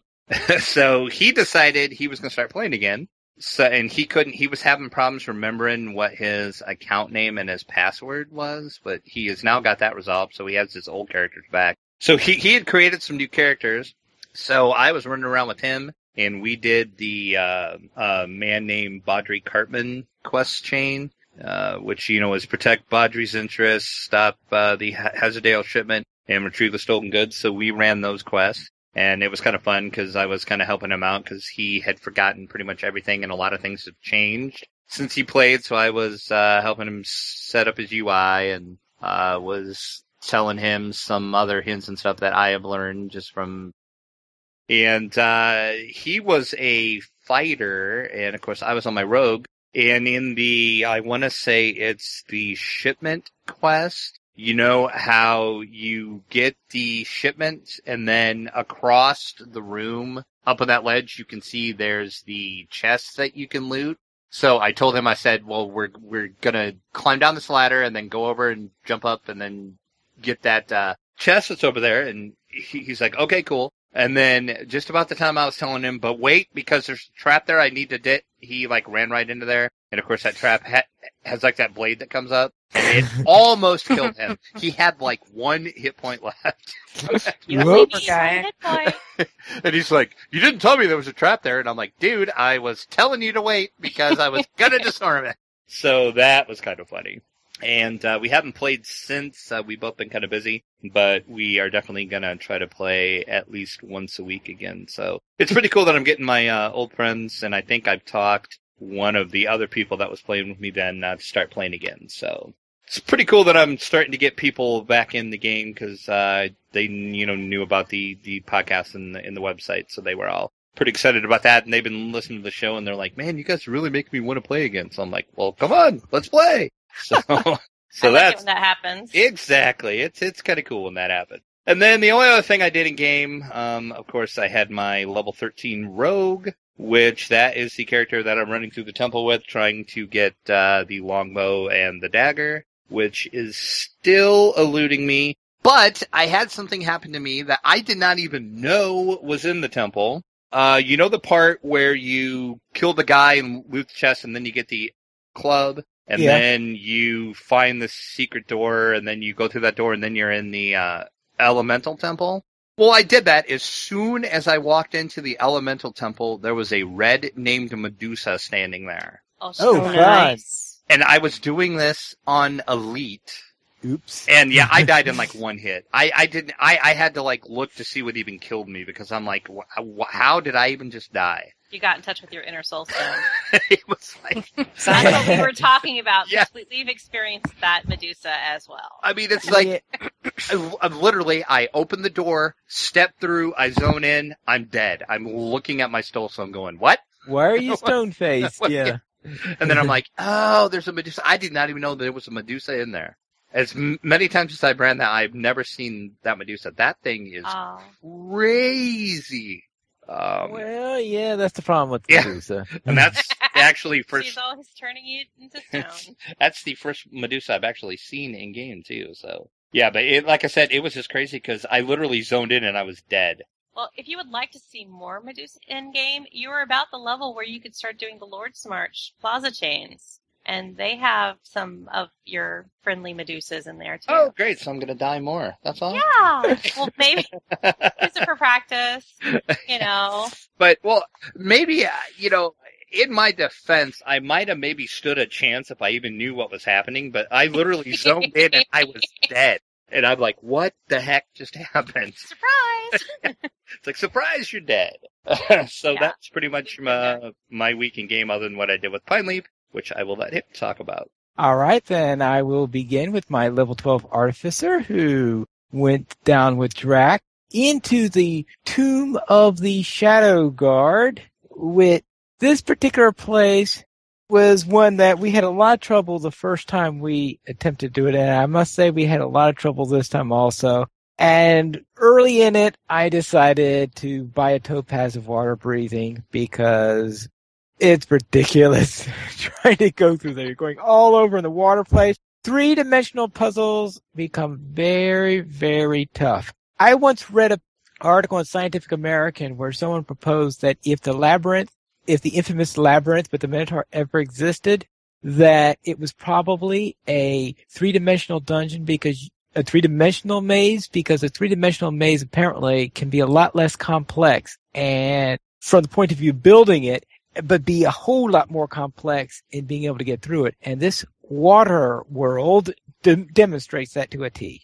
B: So he decided he was going to start playing again. So, and he was having problems remembering what his account name and his password was, but he has now got that resolved, so he has his old characters back. So he had created some new characters, so I was running around with him, and we did the man named Baudry Cartman quest chain, which, is protect Baudry's interests, stop the Hazardale shipment, and retrieve the stolen goods, so we ran those quests. And it was kind of fun because I was kind of helping him out because he had forgotten pretty much everything and a lot of things have changed.
E: since he played, so I was helping him set up his UI and was telling him some other hints and stuff that I have learned just from. And he was a fighter, and of course I was on my rogue. And in the, I want to say it's the shipment quest. You know how you get the shipment and then across the room up on that ledge you can see there's the chests that you can loot. So I told him, I said, well, we're gonna climb down this ladder and then go over and jump up and then get that chest that's over there. And he's like, okay, cool. And then just about the time I was telling him, but wait, because there's a trap there, I need to he like ran right into there. And of course that trap has like that blade that comes up. And it almost killed him. He had like 1 hit point left.
D: You only need 1 hit point.
E: And he's like, you didn't tell me there was a trap there. And I'm like, dude, I was telling you to wait because I was going to disarm it. So that was kind of funny. And we haven't played since. We've both been kind of busy, but we are definitely going to try to play at least once a week again. So it's pretty cool that I'm getting my old friends, and I think I've talked one of the other people that was playing with me then to start playing again. So it's pretty cool that I'm starting to get people back in the game because they knew about the podcast and the website, so they were all pretty excited about that, and they've been listening to the show, and they're like, man, you guys really make me want to play again. So I'm like, well, come on, let's play. So
D: I like it when that happens.
E: Exactly. It's kind of cool when that happens. And then the only other thing I did in game, of course, I had my level 13 rogue, which that is the character that I'm running through the temple with, trying to get the longbow and the dagger, which is still eluding me. But I had something happen to me that I did not even know was in the temple. You know the part where you kill the guy and loot the chest, and then you get the club? And then you find the secret door, and then you go through that door, and then you're in the elemental temple. Well, I did that. As soon as I walked into the elemental temple, there was a red named Medusa standing there.
D: Oh,
A: nice.
E: And I was doing this on Elite.
A: Oops.
E: And yeah, I died in like 1 hit. I had to like look to see what even killed me because I'm like, how did I even just die?
D: You got in touch with your inner soul stone.
E: It was like...
D: That's what we were talking about.
E: Yeah.
D: We've experienced that Medusa as well.
E: I mean, it's like, I open the door, step through, I zone in, I'm dead. I'm looking at my soul stone going, what?
A: Why are you stone-faced? Yeah.
E: And then I'm like, oh, there's a Medusa. I did not even know there was a Medusa in there. As many times as I've ran that, I've never seen that Medusa. That thing is crazy.
A: Well, yeah, that's the problem with Medusa.
E: And that's actually first.
D: She's always turning you into stone.
E: That's the first Medusa I've actually seen in game too. So yeah, but like I said, it was just crazy because I literally zoned in and I was dead.
D: Well, if you would like to see more Medusa in game, you are about the level where you could start doing the Lord's March Plaza chains. And they have some of your friendly Medusas in there, too.
E: Oh, great. So I'm going to die more. That's all?
D: Yeah. Well, maybe use it for practice,
E: But, well, maybe, in my defense, I might have maybe stood a chance if I even knew what was happening. But I literally zoned in and I was dead. And I'm like, what the heck just happened?
D: Surprise!
E: It's like, surprise, you're dead. So that's pretty much my week in game other than what I did with Pine Leap, which I will let him talk about.
A: All right, then I will begin with my level 12 Artificer, who went down with Drac into the Tomb of the Shadow Guard. With this particular place was one that we had a lot of trouble the first time we attempted to do it, and I must say we had a lot of trouble this time also. And early in it, I decided to buy a Topaz of Water Breathing because it's ridiculous trying to go through there. You're going all over in the water place. 3-dimensional puzzles become very, very tough. I once read an article in Scientific American where someone proposed that if the infamous labyrinth with the Minotaur ever existed, that it was probably a 3-dimensional dungeon because a 3-dimensional maze, because a 3-dimensional maze apparently can be a lot less complex and from the point of view of building it, but be a whole lot more complex in being able to get through it. And this water world demonstrates that to a T.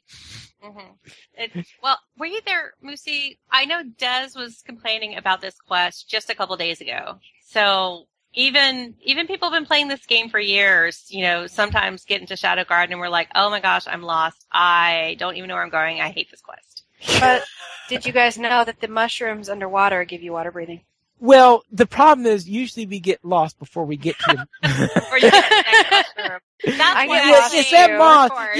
D: Mm-hmm. Well, were you there, Moosey? I know Des was complaining about this quest just a couple days ago. So Even people have been playing this game for years, sometimes get into Shadow Garden and we're like, oh my gosh, I'm lost. I don't even know where I'm going. I hate this quest.
C: But did you guys know that the mushrooms underwater give you water breathing?
A: Well, the problem is usually we get lost before we get to
D: Before you get to the next mushroom. That's
C: I
D: what
C: get lost
A: yes, that
C: too,
A: moss.
C: of course.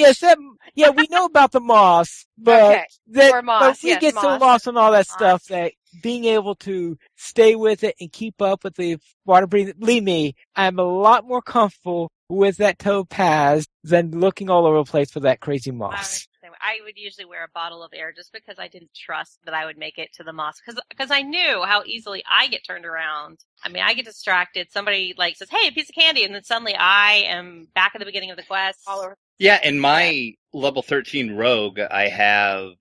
A: Yes, we know about the moss, but
C: Okay. Or moss,
A: but we
C: yes,
A: get so
C: moss.
A: lost on all that
D: Moss.
A: stuff that being able to stay with it and keep up with the water breathing. Believe me, I'm a lot more comfortable with that topaz than looking all over the place for that crazy moss.
D: I would usually wear a bottle of air just because I didn't trust that I would make it to the moss because I knew how easily I get turned around. I mean, I get distracted. Somebody says, "Hey, a piece of candy," and then suddenly I am back at the beginning of the quest.
C: All over.
E: Yeah, in my level 13 rogue, I have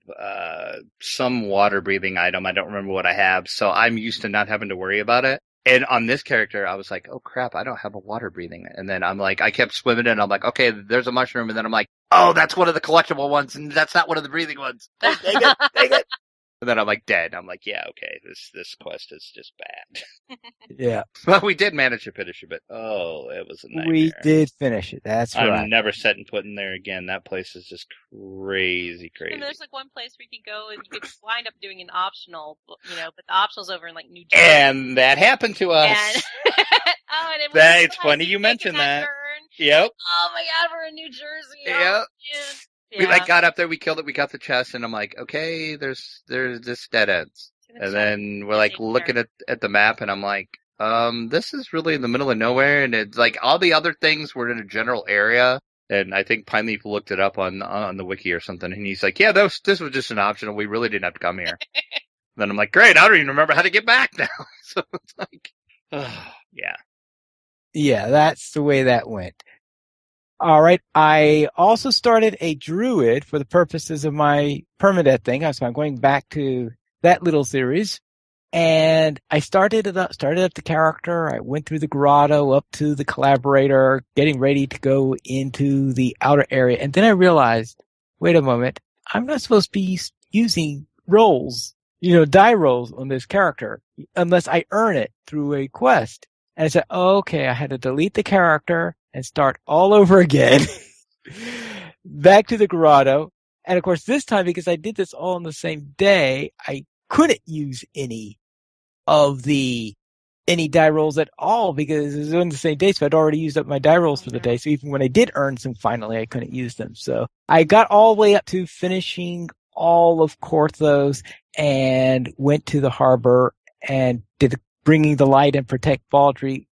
E: some water breathing item. I don't remember what I have, so I'm used to not having to worry about it. And on this character, I was like, oh crap, I don't have a water breathing. And then I'm like, I kept swimming in, I'm like, okay, there's a mushroom. And then I'm like, oh, that's one of the collectible ones, and that's not one of the breathing ones. Oh, dang it. And then I'm like, dead. I'm like, yeah, okay, this quest is just bad.
A: Yeah,
E: Well, we did manage to finish it, but it was a nightmare.
A: we did finish it. That's right.
E: I'm never setting foot in there again. That place is just crazy.
D: And there's one place where you can go and you could wind up doing an optional, but the optional's over in New Jersey.
E: And that happened to us.
D: And and
E: It's funny you mentioned that.
D: Turn.
E: Yep.
D: Oh my God, we're in New Jersey.
E: Yep.
D: Oh,
E: We got up there, we killed it, we got the chest, and I'm like, okay, there's this dead ends. And then we're looking at the map, and I'm like, this is really in the middle of nowhere, and it's like all the other things were in a general area. And I think Pineleaf looked it up on the wiki or something, and he's like, yeah, this was just an optional. We really didn't have to come here. Then I'm like, great, I don't even remember how to get back now. So it's like, yeah.
A: Yeah, that's the way that went. All right. I also started a druid for the purposes of my permadeath thing. So I'm going back to that little series. And I started up the character. I went through the grotto up to the collaborator, getting ready to go into the outer area. And then I realized, wait a moment, I'm not supposed to be using rolls, die rolls on this character unless I earn it through a quest. And I said, okay, I had to delete the character and start all over again, back to the grotto. And of course, this time, because I did this all on the same day, I couldn't use any die rolls at all because it was on the same day. So I'd already used up my die rolls for the day. So even when I did earn some, finally, I couldn't use them. So I got all the way up to finishing all of Korthos and went to the harbor and did bringing the light and protect Baldry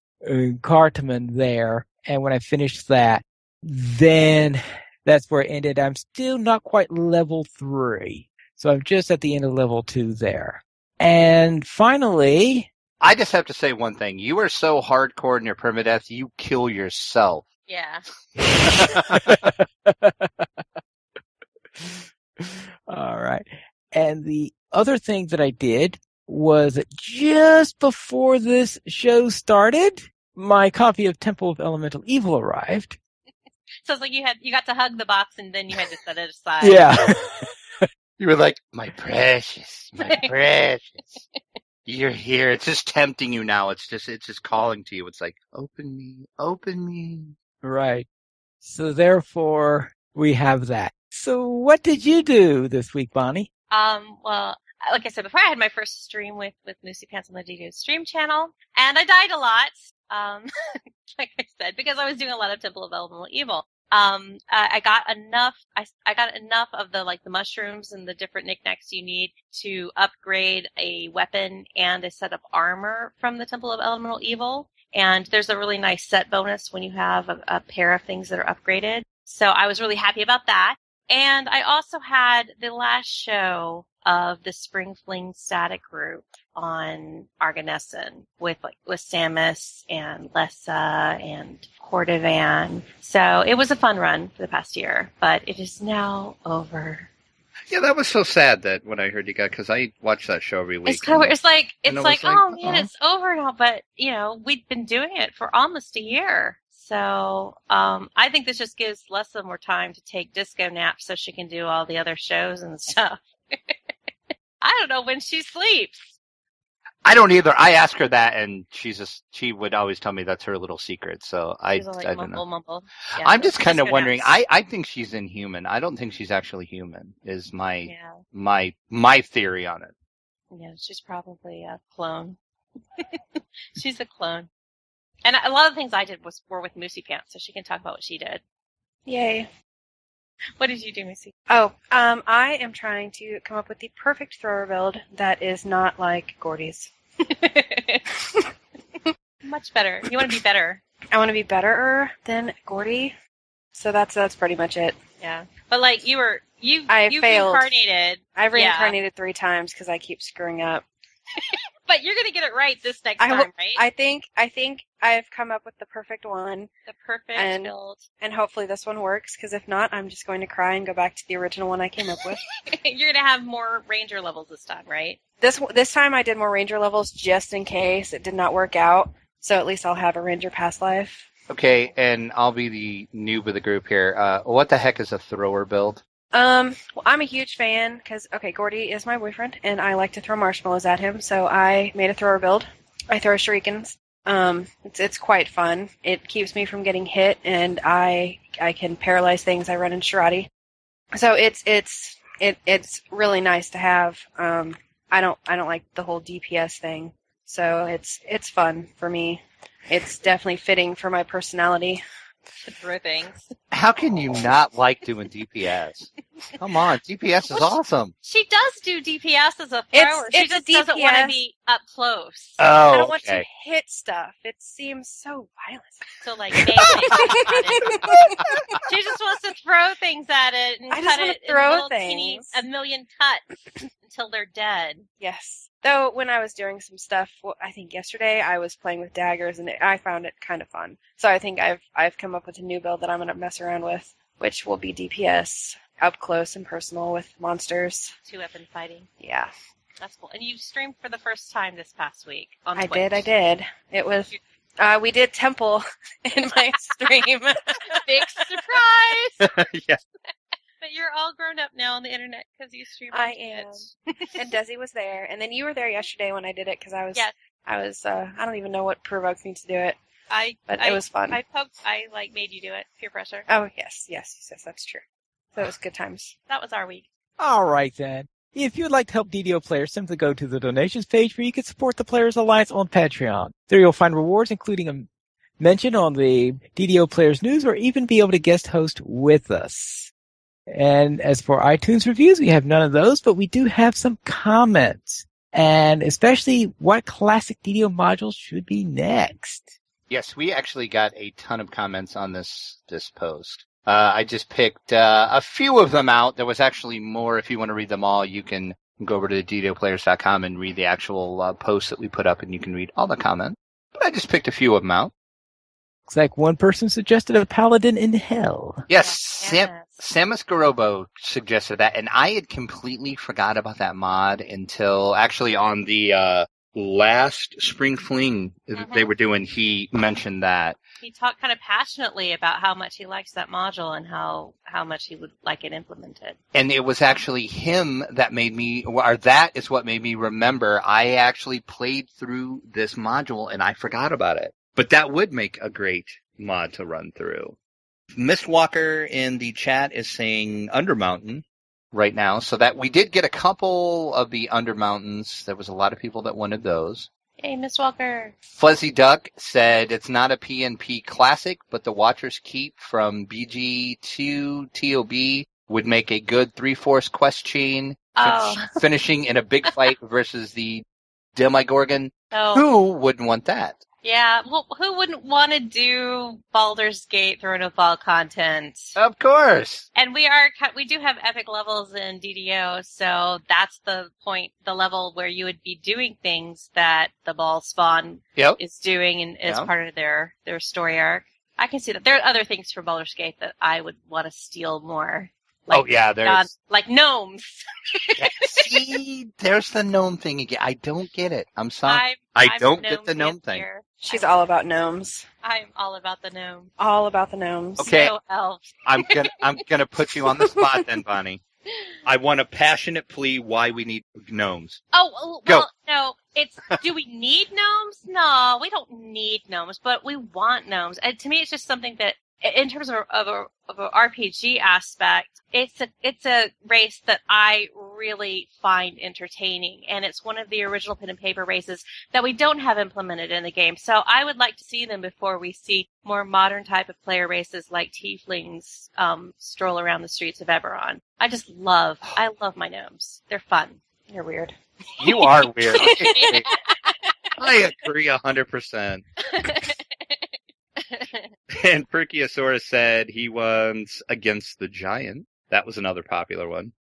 A: Cartman there. And when I finished that, then that's where it ended. I'm still not quite level 3. So I'm just at the end of level 2 there. And finally,
B: I just have to say one thing. You are so hardcore in your permadeath, you kill yourself.
D: Yeah.
A: All right. And the other thing that I did was just before this show started, my copy of Temple of Elemental Evil arrived.
D: So it's like you got to hug the box and then you had to set it aside.
A: Yeah.
B: You were like, my precious. You're here. It's just tempting you now. It's just calling to you. It's like, open me.
A: Right. So therefore, we have that. So what did you do this week, Bonnie?
D: Well, like I said before, I had my first stream with Lucy Pants on the DDO stream channel, and I died a lot. Like I said, because I was doing a lot of Temple of Elemental Evil. I got enough. I got enough of the mushrooms and the different knickknacks you need to upgrade a weapon and a set of armor from the Temple of Elemental Evil. And there's a really nice set bonus when you have a pair of things that are upgraded. So I was really happy about that. And I also had the last show of the Spring Fling Static group on Arganessen with Samus and Lessa and Cordovan. So it was a fun run for the past year, but it is now over.
E: Yeah, that was so sad that when I heard you got, because I watch that show every week.
D: It's like, oh man, it's over now. But we've been doing it for almost a year. So I think this just gives Lessa more time to take disco naps so she can do all the other shows and stuff. I don't know when she sleeps.
B: I don't either. I ask her that, and she would always tell me that's her little secret. So I don't know.
D: Mumble. Yeah,
B: I'm just kind of wondering.
D: pronounced.
B: I think she's inhuman. I don't think she's actually human. Is my theory on it.
D: Yeah, she's probably a clone. She's a clone. And a lot of the things I did were with Moosey Pants, so she can talk about what she did.
C: Yay.
D: What did you do, Moosey?
C: Oh, I am trying to come up with the perfect thrower build that is not like Gordy's.
D: Much better. You want to be better.
C: I want to be betterer than Gordy. So that's pretty much it.
D: Yeah. But like you failed. Reincarnated.
C: I've reincarnated 3 times because I keep screwing up.
D: But you're going to get it right this next time, right?
C: I think I've come up with the perfect one.
D: The perfect build.
C: And hopefully this one works, because if not, I'm just going to cry and go back to the original one I came up with.
D: You're going to have more ranger levels this time, right?
C: This time I did more ranger levels just in case it did not work out, so at least I'll have a ranger past life.
B: Okay, and I'll be the noob of the group here. What the heck is a thrower build?
C: Well, I'm a huge fan because, Gordy is my boyfriend, and I like to throw marshmallows at him, so I made a thrower build. I throw shurikens. It's quite fun. It keeps me from getting hit, and I can paralyze things. I run in Shirati. So it's really nice to have. I don't like the whole DPS thing, so it's fun for me. It's definitely fitting for my personality.
D: To throw things.
B: How can you not like doing DPS? Come on, DPS is awesome.
D: She does do DPS as a thrower. She just doesn't want to be up close.
B: Oh,
C: I don't want to hit stuff. It seems so violent.
D: So like, she just wants to throw things at it and cut it in a million cuts until they're dead.
C: Yes. Though when I was doing some stuff, I think yesterday I was playing with daggers and I found it kind of fun. So I think I've come up with a new build that I'm going to mess around with, which will be DPS, up close and personal with monsters.
D: 2-weapon fighting.
C: Yeah.
D: That's cool. And you streamed for the first time this past week on Twitch.
C: I did. It was, we did Temple in my stream.
D: Big surprise!
B: Yes.
D: But you're all grown up now on the internet because you stream on Twitch.
C: And Desi was there. And then you were there yesterday when I did it because I was,
D: yes.
C: I don't even know what provoked me to do it. But it was fun.
D: I made you do it. Peer pressure.
C: Oh, yes, that's true. So it was good times.
D: That was our week.
A: All right, then. If you would like to help DDO players, simply go to the donations page where you can support the Players Alliance on Patreon. There you'll find rewards, including a mention on the DDO Players News, or even be able to guest host with us. And as for iTunes reviews, we have none of those, but we do have some comments. And especially what classic DDO modules should be next.
B: Yes, we actually got a ton of comments on this post. I just picked a few of them out. There was actually more. If you want to read them all, you can go over to ddoplayers.com and read the actual post that we put up, and you can read all the comments. But I just picked a few of them out.
A: Looks like one person suggested a paladin in hell.
B: Yes, Samus Garobo suggested that, and I had completely forgot about that mod until actually on the last Spring Fling that they were doing, he mentioned that.
D: He talked kind of passionately about how much he likes that module and how much he would like it implemented.
B: And it was actually him that made me, or that is what made me remember I actually played through this module and I forgot about it. But that would make a great mod to run through. Mistwalker in the chat is saying Undermountain right now, so that we did get a couple of the Undermountains. There was a lot of people that wanted those.
D: Hey, Mistwalker.
B: Fuzzy Duck said it's not a PNP classic, but the Watcher's Keep from BG to TOB would make a good 3/4 quest chain, finishing in a big fight versus the Demigorgon.
D: Oh.
B: Who wouldn't want that?
D: Yeah, well, who wouldn't want to do Baldur's Gate Throne of Fall content?
B: Of course.
D: And we do have epic levels in DDO, so that's the point, the level where you would be doing things that the Ball Spawn is doing and as part of their story arc. I can see that. There are other things for Baldur's Gate that I would want to steal more. Like,
B: there's...
D: like gnomes.
B: See, there's the gnome thing again. I don't get it. I'm sorry.
D: I
B: don't get the gnome thing.
C: She's all about gnomes.
D: I'm all about the gnome.
C: All about the gnomes.
B: Okay.
D: Snow elves.
B: I'm gonna put you on the spot then, Bonnie.
E: I want a passionate plea why we need gnomes.
D: Oh, well, no. Do we need gnomes? No, we don't need gnomes, but we want gnomes. And to me, it's just something that, in terms of an RPG aspect, it's a race that I really find entertaining, and it's one of the original pen and paper races that we don't have implemented in the game. So I would like to see them before we see more modern type of player races like tieflings stroll around the streets of Eberron. I love my gnomes. They're fun. They're weird.
E: You are weird. I agree 100%. And Perkiosaurus said he was against the giant. That was another popular one.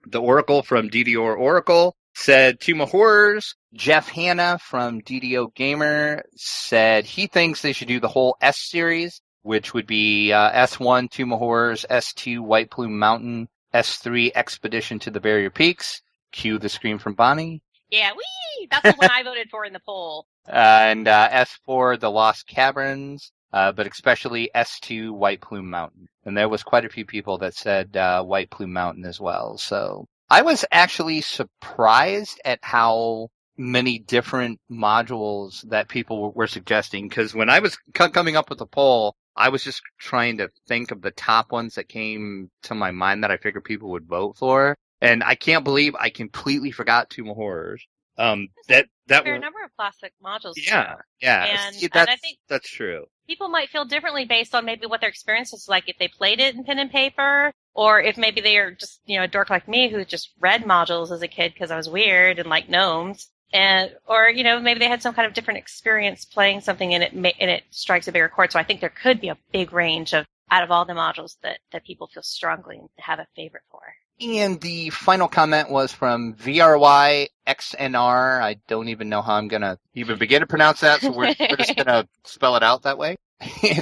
E: The Oracle from DDO Oracle said Tomb of Horrors.
B: Jeff Hanna from DDO Gamer said he thinks they should do the whole S series, which would be S1 Tomb of Horrors, S2 White Plume Mountain, S3 Expedition to the Barrier Peaks. Cue the scream from Bonnie.
D: Yeah, wee! That's the one I voted for in the poll.
B: And S4 The Lost Caverns. But especially S2 White Plume Mountain. And there was quite a few people that said White Plume Mountain as well. So I was actually surprised at how many different modules that people were suggesting. Because when I was coming up with the poll, I was just trying to think of the top ones that came to my mind that I figured people would vote for. And I can't believe I completely forgot Tomb of Horrors.
D: That fair number of classic modules.
E: Yeah,
D: too.
E: yeah.
D: And I think
E: that's true.
D: People might feel differently based on maybe what their experience was like if they played it in pen and paper, or if maybe they are just, a dork like me who just read modules as a kid because I was weird and liked gnomes. Or maybe they had some kind of different experience playing something and it strikes a bigger chord. So I think there could be a big range out of all the modules that people feel strongly and have a favorite for.
B: And the final comment was from VRYXNR. I don't even know how I'm going to even begin to pronounce that, so we're just going to spell it out that way.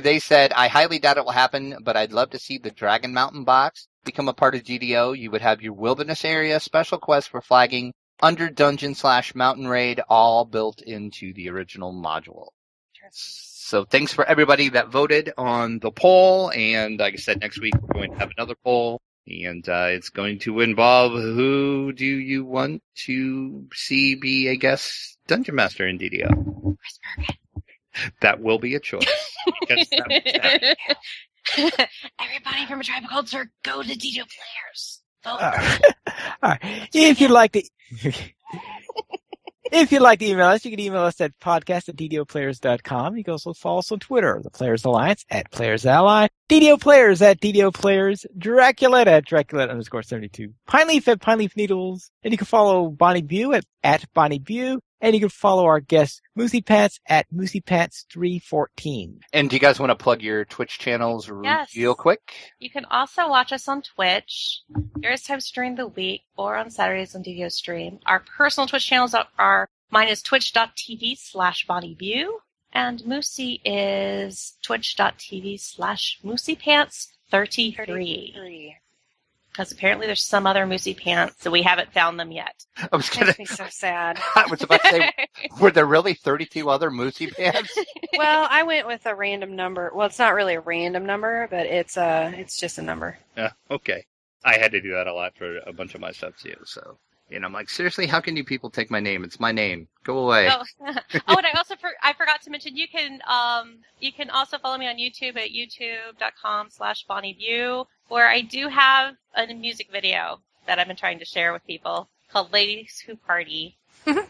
B: They said, I highly doubt it will happen, but I'd love to see the Dragon Mountain box become a part of DDO. You would have your wilderness area, special quests for flagging, under dungeon/mountain raid, all built into the original module. So thanks for everybody that voted on the poll, and like I said, next week we're going to have another poll. And it's going to involve who do you want to see be a guest dungeon master in DDO? That will be a choice.
D: Everybody from a tribal culture, go to DDO Players. Vote.
A: All right. If you'd like to... If you'd like to email us, you can email us at podcast@ddoplayers.com. You can also follow us on Twitter, the Players Alliance @PlayersAlly, DDO Players @DDO Players, Dracula @Dracula_72, Pineleaf @Pineleaf Needles, and you can follow Bonnie Bew at Bonnie Bew, and you can follow our guest Moosey Pants @MooseyPants314.
B: And do you guys want to plug your Twitch channels real quick?
D: You can also watch us on Twitch various times during the week or on Saturdays on DDO Stream. Our personal Twitch channels are mine is twitch.tv/BonnieBew, and Moosey is twitch.tv/MooseyPants33. Because apparently there's some other Moosey Pants, and we haven't found them yet.
B: I was gonna
C: Makes me so sad.
B: I was about to say, were there really 32 other Moosey Pants?
C: Well, I went with a random number. Well, it's not really a random number, but it's just a number.
E: Okay. I had to do that a lot for a bunch of my stuff too, so. And I'm like, seriously, how can you people take my name? It's my name. Go away.
D: Oh, and I also I forgot to mention you can also follow me on YouTube at youtube.com/BonnieBew, where I do have a music video that I've been trying to share with people called Ladies Who Party. So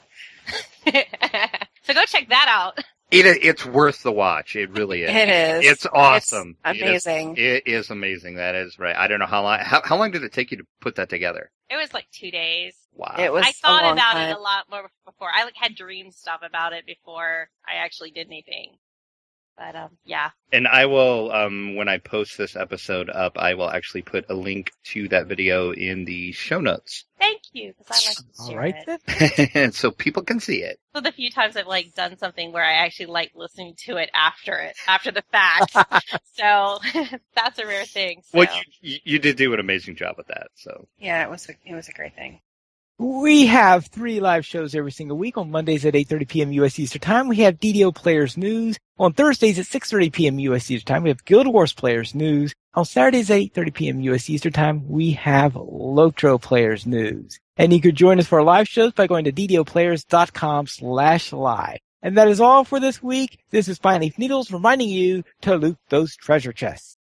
D: go check that out.
E: It's worth the watch. It really is.
C: It is.
E: It's awesome.
C: It's amazing.
E: It is amazing. That is right. I don't know how long. How long did it take you to put that together?
D: It was like 2 days.
E: Wow.
C: It was
D: I thought
C: a long
D: about
C: time.
D: it a lot more before. I had dream stuff about it before I actually did anything. But yeah.
E: And I will, when I post this episode up, I will actually put a link to that video in the show notes.
D: Thank you, because I like to
A: All
D: share
A: right,
D: it.
A: then.
E: So people can see it.
D: So the few times I've done something where I actually like listening to it after the fact. So that's a rare thing. So.
E: Well, you did do an amazing job with that. So
C: Yeah, it was a great thing.
A: We have 3 live shows every single week. On Mondays at 8:30 p.m. U.S. Eastern Time, we have DDO Players News. On Thursdays at 6:30 p.m. U.S. Eastern Time, we have Guild Wars Players News. On Saturdays at 8:30 p.m. U.S. Eastern Time, we have Lotro Players News. And you could join us for our live shows by going to ddoplayers.com/live. And that is all for this week. This is Fine Leaf Needles reminding you to loot those treasure chests.